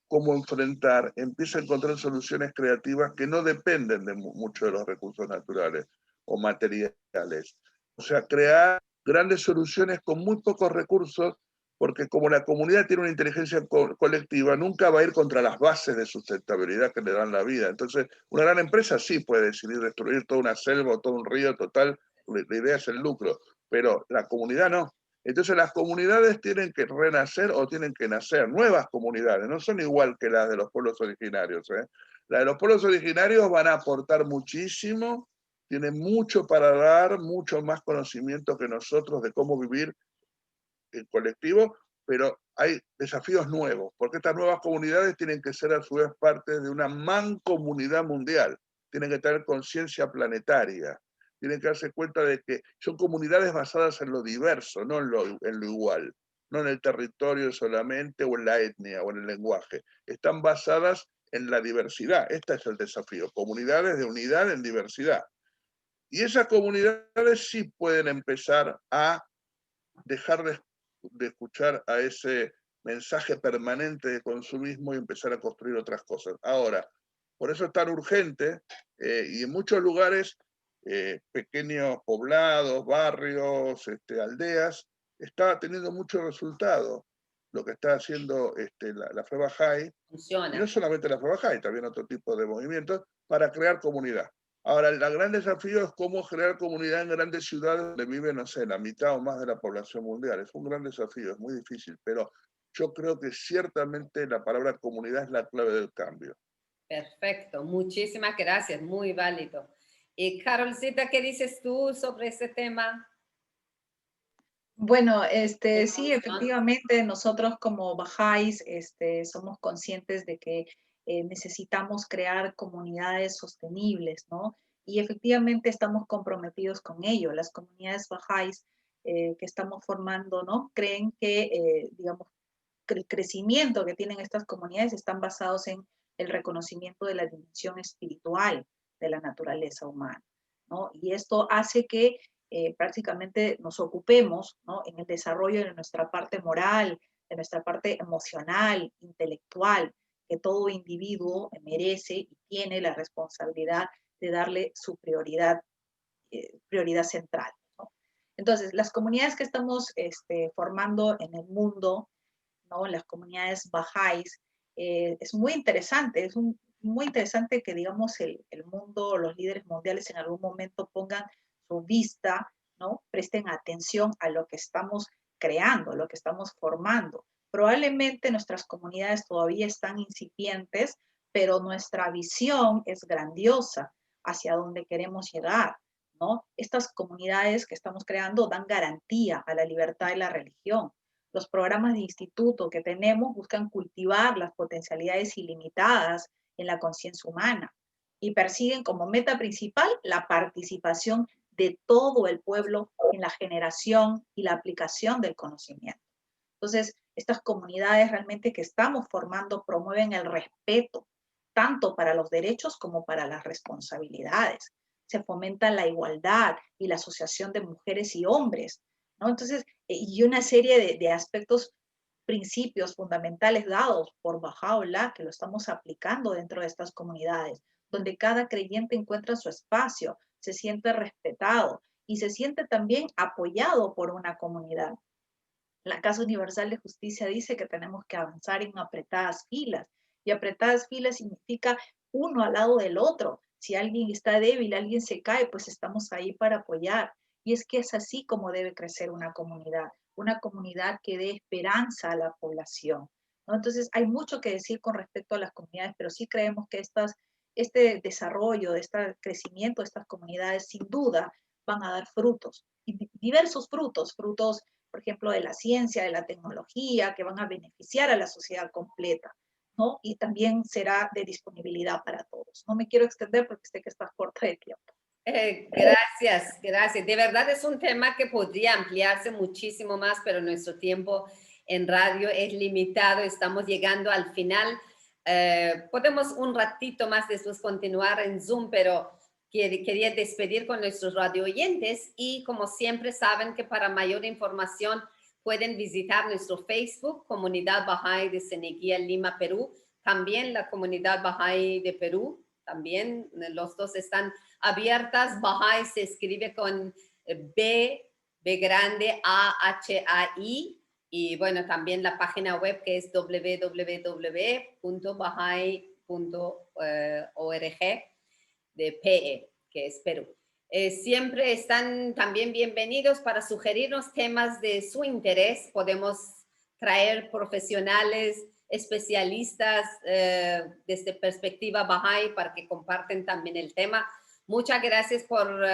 cómo enfrentar, empieza a encontrar soluciones creativas que no dependen de mucho de los recursos naturales o materiales. O sea, crear grandes soluciones con muy pocos recursos, porque como la comunidad tiene una inteligencia colectiva, nunca va a ir contra las bases de sustentabilidad que le dan la vida. Entonces, una gran empresa sí puede decidir destruir toda una selva o todo un río, total, la idea es el lucro, pero la comunidad no. Entonces las comunidades tienen que renacer o tienen que nacer, nuevas comunidades, no son igual que las de los pueblos originarios. Las de los pueblos originarios van a aportar muchísimo, tienen mucho para dar, mucho más conocimiento que nosotros de cómo vivir en colectivo, pero hay desafíos nuevos, porque estas nuevas comunidades tienen que ser a su vez parte de una mancomunidad mundial, tienen que tener conciencia planetaria, tienen que darse cuenta de que son comunidades basadas en lo diverso, no en lo igual, no en el territorio solamente o en la etnia o en el lenguaje, están basadas en la diversidad. Este es el desafío, comunidades de unidad en diversidad. Y esas comunidades sí pueden empezar a dejar de escuchar a ese mensaje permanente de consumismo y empezar a construir otras cosas. Ahora, por eso es tan urgente, y en muchos lugares, pequeños poblados, barrios, aldeas, está teniendo mucho resultado lo que está haciendo la Fe Bahá'í, y no solamente la Fe Bahá'í, también otro tipo de movimientos, para crear comunidad. Ahora, el gran desafío es cómo crear comunidad en grandes ciudades donde vive, no sé, la mitad o más de la población mundial. Es un gran desafío, es muy difícil, pero yo creo que ciertamente la palabra comunidad es la clave del cambio. Perfecto, muchísimas gracias, muy válido. Y Carolcita, ¿qué dices tú sobre este tema? Bueno, sí, efectivamente, nosotros como Bahá'ís somos conscientes de que necesitamos crear comunidades sostenibles, ¿no? Y efectivamente estamos comprometidos con ello. Las comunidades Bahá'ís que estamos formando, ¿no? Creen que, digamos, el crecimiento que tienen estas comunidades están basados en el reconocimiento de la dimensión espiritual de la naturaleza humana, ¿no? Y esto hace que prácticamente nos ocupemos, ¿no? En el desarrollo de nuestra parte moral, de nuestra parte emocional, intelectual, que todo individuo merece y tiene la responsabilidad de darle su prioridad central, ¿no? Entonces, las comunidades que estamos formando en el mundo, ¿no? Las comunidades bahá'ís, es muy interesante, muy interesante que, digamos, el mundo, los líderes mundiales en algún momento pongan su vista, ¿no? Presten atención a lo que estamos creando, lo que estamos formando. Probablemente nuestras comunidades todavía están incipientes, pero nuestra visión es grandiosa hacia donde queremos llegar, ¿no? Estas comunidades que estamos creando dan garantía a la libertad de la religión. Los programas de instituto que tenemos buscan cultivar las potencialidades ilimitadas en la conciencia humana y persiguen como meta principal la participación de todo el pueblo en la generación y la aplicación del conocimiento. Entonces, estas comunidades realmente que estamos formando promueven el respeto, tanto para los derechos como para las responsabilidades. Se fomenta la igualdad y la asociación de mujeres y hombres, ¿no? Entonces, y una serie de aspectos, principios fundamentales dados por Baha'u'lláh que lo estamos aplicando dentro de estas comunidades, donde cada creyente encuentra su espacio, se siente respetado y se siente también apoyado por una comunidad. La Casa Universal de Justicia dice que tenemos que avanzar en apretadas filas, y apretadas filas significa uno al lado del otro. Si alguien está débil, alguien se cae, pues estamos ahí para apoyar. Y es que es así como debe crecer una comunidad que dé esperanza a la población, ¿no? Entonces, hay mucho que decir con respecto a las comunidades, pero sí creemos que este desarrollo, este crecimiento de estas comunidades, sin duda, van a dar frutos, y diversos frutos, por ejemplo, de la ciencia, de la tecnología, que van a beneficiar a la sociedad completa, ¿no? Y también será de disponibilidad para todos. No me quiero extender porque sé que estás corta de tiempo. Gracias, gracias. De verdad es un tema que podría ampliarse muchísimo más, pero nuestro tiempo en radio es limitado. Estamos llegando al final. Podemos un ratito más después continuar en Zoom, pero quería despedir con nuestros radio oyentes y como siempre saben que para mayor información pueden visitar nuestro Facebook, Comunidad Bahá'í de Ceneguía, Lima, Perú. También la Comunidad Bahá'í de Perú, también los dos están abiertas. Bahá'í se escribe con B grande, A-H-A-I. Y bueno, también la página web que es www.baha'i.org de PE, que es Perú. Siempre están también bienvenidos para sugerirnos temas de su interés. Podemos traer profesionales, especialistas desde perspectiva Bahá'í para que comparten también el tema. Muchas gracias por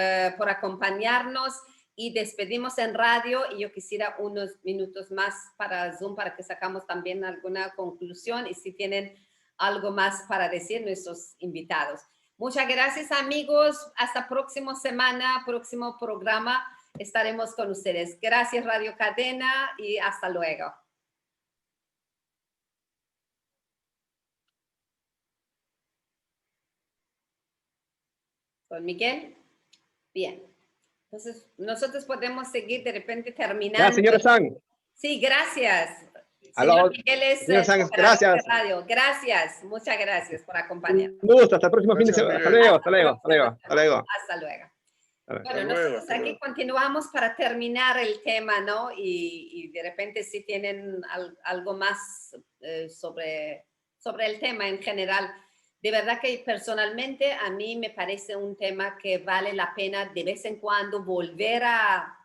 acompañarnos y despedimos en radio, y yo quisiera unos minutos más para Zoom para que sacamos también alguna conclusión y si tienen algo más para decir nuestros invitados. Muchas gracias, amigos. Hasta próxima semana, próximo programa. Estaremos con ustedes. Gracias, Radio Cadena, y hasta luego. ¿Con Miguel? Bien. Entonces, nosotros podemos seguir de repente terminando. Ya, señora San. Sí, gracias. Señor Miguel es señor San, gracias. de radio. Gracias, muchas gracias por acompañarnos. Un gusto, hasta el próximo fin de semana. Hasta luego, hasta luego, hasta luego, hasta luego. Hasta luego. Bueno, Hasta nosotros luego, hasta aquí luego. continuamos para terminar el tema, ¿no? Y de repente si tienen algo más sobre el tema en general. De verdad que personalmente a mí me parece un tema que vale la pena de vez en cuando volver a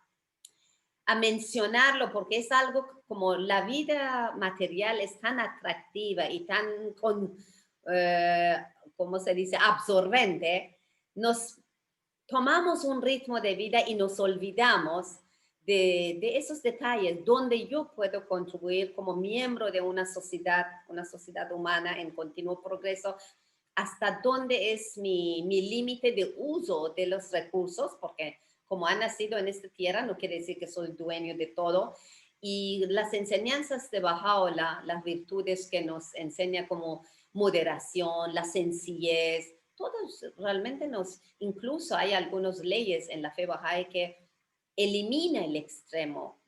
mencionarlo, porque es algo como la vida material es tan atractiva y tan, ¿cómo se dice?, absorbente. Nos tomamos un ritmo de vida y nos olvidamos de esos detalles donde yo puedo contribuir como miembro de una sociedad humana en continuo progreso, hasta dónde es mi límite de uso de los recursos, porque como ha nacido en esta tierra no quiere decir que soy dueño de todo. Y las enseñanzas de Baha'u'lláh, las virtudes que nos enseña como moderación, la sencillez, todos realmente incluso hay algunas leyes en la fe Bahá'í que elimina el extremo.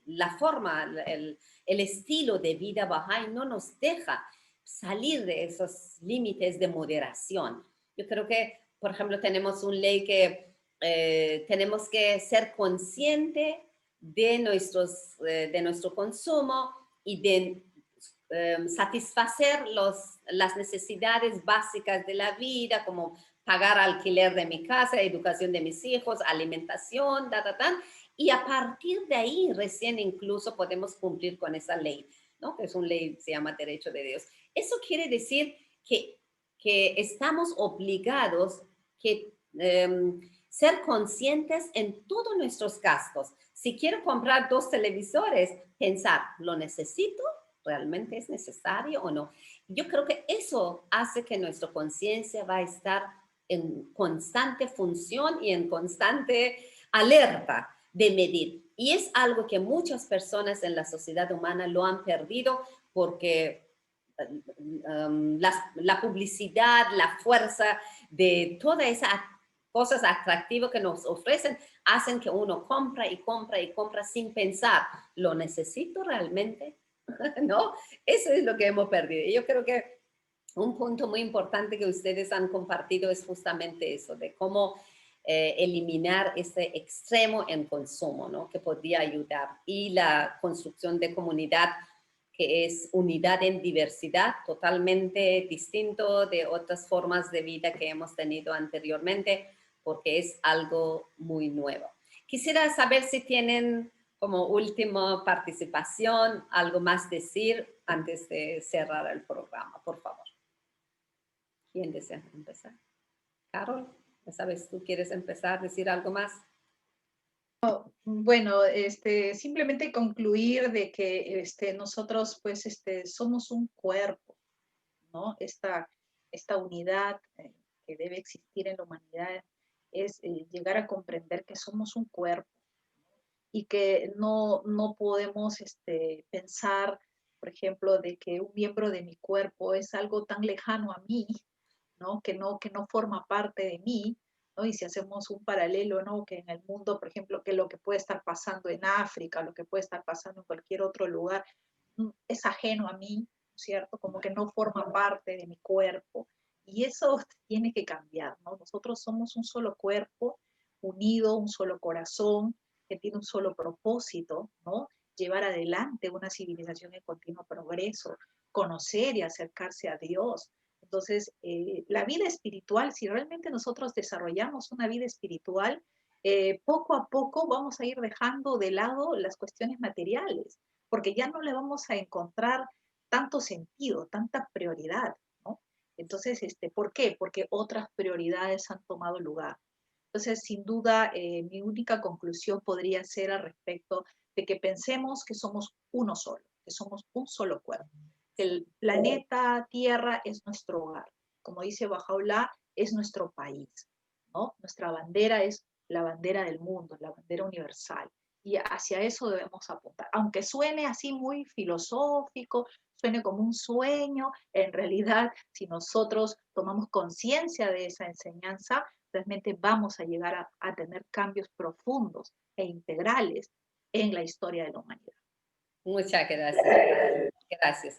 La forma, el estilo de vida Bahá'í no nos deja salir de esos límites de moderación. Yo creo que, por ejemplo, tenemos una ley que tenemos que ser conscientes de nuestro consumo y de satisfacer las necesidades básicas de la vida, como pagar alquiler de mi casa, educación de mis hijos, alimentación, y a partir de ahí recién incluso podemos cumplir con esa ley, ¿no? Que es una ley, se llama derecho de Dios. Eso quiere decir que estamos obligados que ser conscientes en todos nuestros gastos. Si quiero comprar 2 televisores, pensar, ¿lo necesito? ¿Realmente es necesario o no? Yo creo que eso hace que nuestra conciencia va a estar en constante función y en constante alerta de medir. Y es algo que muchas personas en la sociedad humana lo han perdido porque la publicidad, la fuerza de todas esas cosas atractivas que nos ofrecen hacen que uno compra y compra y compra sin pensar, ¿lo necesito realmente? ¿No? Eso es lo que hemos perdido. Y yo creo que un punto muy importante que ustedes han compartido es justamente eso, de cómo eliminar ese extremo en consumo, ¿no? Que podría ayudar. Y la construcción de comunidad, que es unidad en diversidad, totalmente distinto de otras formas de vida que hemos tenido anteriormente, porque es algo muy nuevo. Quisiera saber si tienen como última participación, algo más decir antes de cerrar el programa, por favor. ¿Quién desea empezar? Carol, ya sabes, ¿tú quieres empezar a decir algo más? Bueno, simplemente concluir de que nosotros pues somos un cuerpo, ¿no? Esta unidad que debe existir en la humanidad es llegar a comprender que somos un cuerpo y que no podemos pensar, por ejemplo, de que un miembro de mi cuerpo es algo tan lejano a mí, ¿no? Que no forma parte de mí, ¿no? Y si hacemos un paralelo, ¿no? Que en el mundo, por ejemplo, que lo que puede estar pasando en África, lo que puede estar pasando en cualquier otro lugar, es ajeno a mí, ¿cierto? Como que no forma parte de mi cuerpo. Y eso tiene que cambiar, ¿no? Nosotros somos un solo cuerpo, unido, un solo corazón, que tiene un solo propósito, ¿no? Llevar adelante una civilización en continuo progreso, conocer y acercarse a Dios. Entonces, la vida espiritual, si realmente nosotros desarrollamos una vida espiritual, poco a poco vamos a ir dejando de lado las cuestiones materiales, porque ya no le vamos a encontrar tanto sentido, tanta prioridad, ¿no? Entonces, ¿por qué? Porque otras prioridades han tomado lugar. Entonces, sin duda, mi única conclusión podría ser al respecto de que pensemos que somos uno solo, que somos un solo cuerpo. El planeta Tierra es nuestro hogar. Como dice Bahá'u'lláh, es nuestro país, ¿no? Nuestra bandera es la bandera del mundo, la bandera universal. Y hacia eso debemos apuntar. Aunque suene así muy filosófico, suene como un sueño, en realidad, si nosotros tomamos conciencia de esa enseñanza, realmente vamos a llegar a tener cambios profundos e integrales en la historia de la humanidad. Muchas gracias. Gracias.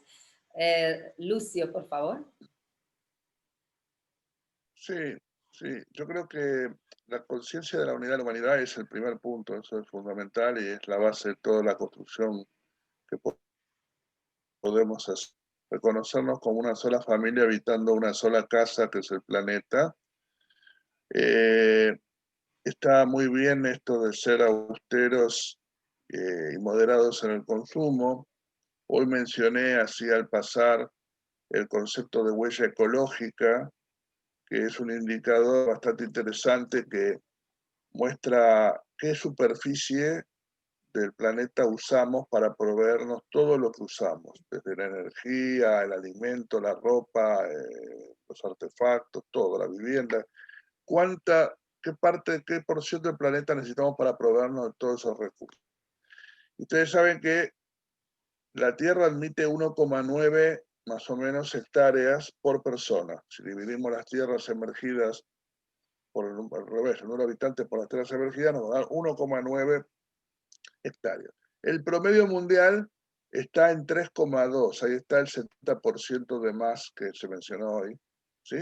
Lucio, por favor. Sí, sí. Yo creo que la conciencia de la unidad de la humanidad es el primer punto, eso es fundamental y es la base de toda la construcción que podemos hacer. Reconocernos como una sola familia habitando una sola casa que es el planeta. Está muy bien esto de ser austeros y moderados en el consumo. Hoy mencioné así al pasar el concepto de huella ecológica, que es un indicador bastante interesante que muestra qué superficie del planeta usamos para proveernos todo lo que usamos, desde la energía, el alimento, la ropa, los artefactos, todo, la vivienda. ¿Qué porción del planeta necesitamos para proveernos de todos esos recursos? Ustedes saben que la Tierra admite 1,9 más o menos hectáreas por persona. Si dividimos las tierras emergidas al revés, el número de habitantes por las tierras emergidas, nos da 1,9 hectáreas. El promedio mundial está en 3,2, ahí está el 70% de más que se mencionó hoy, ¿sí?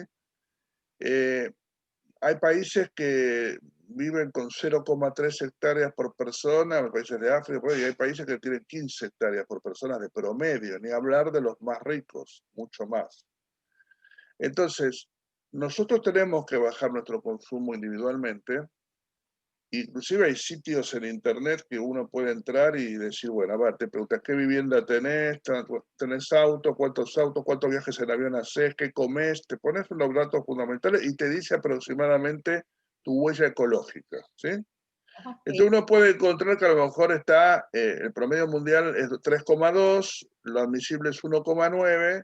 Hay países que viven con 0,3 hectáreas por persona, en países de África, y hay países que tienen 15 hectáreas por persona de promedio, ni hablar de los más ricos, mucho más. Entonces, nosotros tenemos que bajar nuestro consumo individualmente. Inclusive hay sitios en internet que uno puede entrar y decir, bueno, a ver, te preguntas qué vivienda tenés, tenés auto, cuántos viajes en avión haces, qué comes, te pones los datos fundamentales y te dice aproximadamente tu huella ecológica, ¿sí? Entonces uno puede encontrar que a lo mejor está, el promedio mundial es 3,2, lo admisible es 1,9,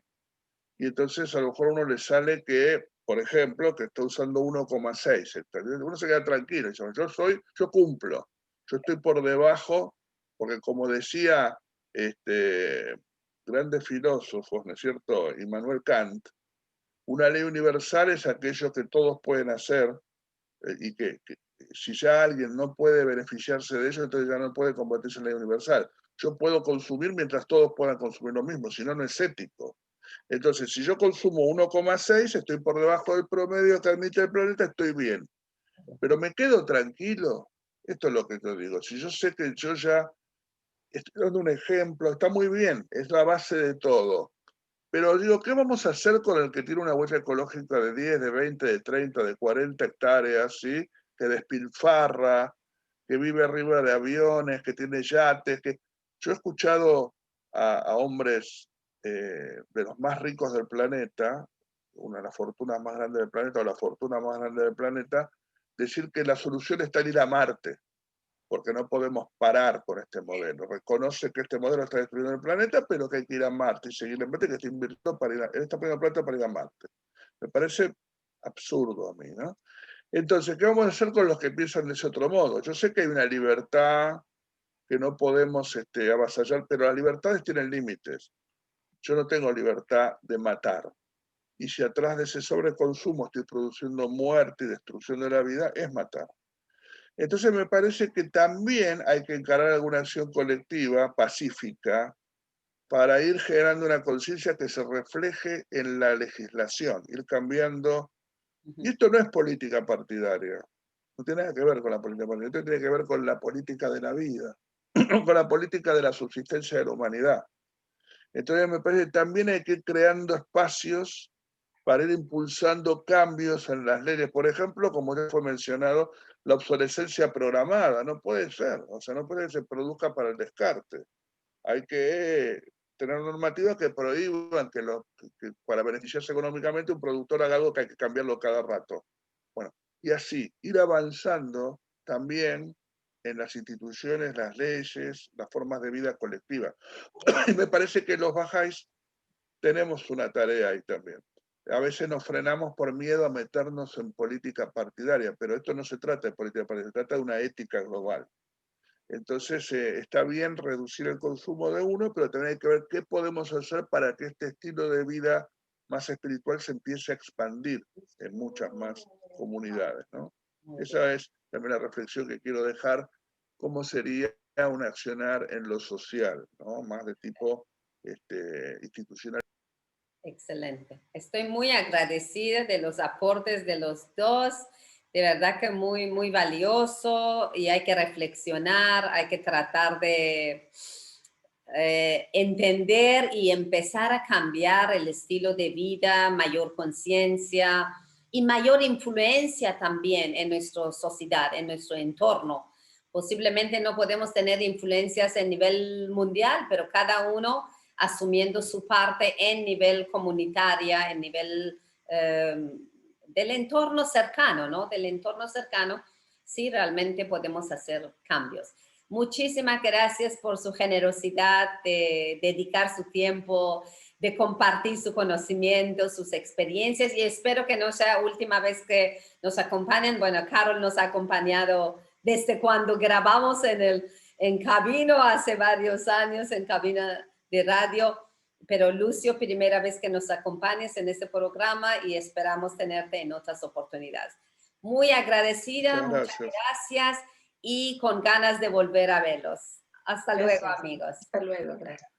y entonces a lo mejor a uno le sale que, por ejemplo, que está usando 1,6 hectáreas. Uno se queda tranquilo, dice, yo cumplo, yo estoy por debajo, porque como decía grandes filósofos, ¿no es cierto? Immanuel Kant, una ley universal es aquello que todos pueden hacer, y que si ya alguien no puede beneficiarse de ello, entonces ya no puede convertirse en ley universal. Yo puedo consumir mientras todos puedan consumir lo mismo, si no, no es ético. Entonces, si yo consumo 1,6, estoy por debajo del promedio que admite el planeta, estoy bien. Pero me quedo tranquilo. Esto es lo que yo digo. Si yo sé que yo ya estoy dando un ejemplo, está muy bien, es la base de todo. Pero digo, ¿qué vamos a hacer con el que tiene una huella ecológica de 10, de 20, de 30, de 40 hectáreas, ¿sí? Que despilfarra, que vive arriba de aviones, que tiene yates? Yo he escuchado a hombres de los más ricos del planeta, una de las fortunas más grandes del planeta, o la fortuna más grande del planeta, decir que la solución está en ir a Marte, porque no podemos parar con este modelo. Reconoce que este modelo está destruyendo el planeta, pero que hay que ir a Marte y seguir en Marte, que está invirtiendo para ir él está poniendo plata para ir a Marte. Me parece absurdo a mí, ¿no? Entonces, ¿qué vamos a hacer con los que piensan de ese otro modo? Yo sé que hay una libertad que no podemos avasallar, pero las libertades tienen límites. Yo no tengo libertad de matar. Y si atrás de ese sobreconsumo estoy produciendo muerte y destrucción de la vida, es matar. Entonces me parece que también hay que encarar alguna acción colectiva, pacífica, para ir generando una conciencia que se refleje en la legislación, ir cambiando. Y esto no es política partidaria, no tiene nada que ver con la política partidaria, esto tiene que ver con la política de la vida, con la política de la subsistencia de la humanidad. Entonces me parece que también hay que ir creando espacios para ir impulsando cambios en las leyes. Por ejemplo, como ya fue mencionado, la obsolescencia programada. No puede ser, o sea, no puede que se produzca para el descarte. Hay que tener normativas que prohíban que para beneficiarse económicamente un productor haga algo que hay que cambiarlo cada rato. Bueno, y así, ir avanzando también en las instituciones, las leyes, las formas de vida colectiva. Y me parece que los bajáis tenemos una tarea ahí también. A veces nos frenamos por miedo a meternos en política partidaria, pero esto no se trata de política partidaria, se trata de una ética global. Entonces está bien reducir el consumo de uno, pero también hay que ver qué podemos hacer para que este estilo de vida más espiritual se empiece a expandir en muchas más comunidades, ¿no? Esa es también la reflexión que quiero dejar, cómo sería un accionar en lo social, ¿no? Más de tipo institucional. Excelente. Estoy muy agradecida de los aportes de los dos. De verdad que muy, muy valioso y hay que reflexionar, hay que tratar de entender y empezar a cambiar el estilo de vida, mayor conciencia y mayor influencia también en nuestra sociedad, en nuestro entorno. Posiblemente no podemos tener influencias a nivel mundial, pero cada uno asumiendo su parte en nivel comunitaria, en nivel del entorno cercano, ¿no? Del entorno cercano, sí realmente podemos hacer cambios. Muchísimas gracias por su generosidad de dedicar su tiempo, de compartir su conocimiento, sus experiencias y espero que no sea la última vez que nos acompañen. Bueno, Carol nos ha acompañado desde cuando grabamos en Cabino hace varios años, en cabina de radio, pero Lucio, primera vez que nos acompañes en este programa y esperamos tenerte en otras oportunidades. Muy agradecida, muchas gracias y con ganas de volver a verlos. Hasta luego, amigos. Hasta luego, gracias.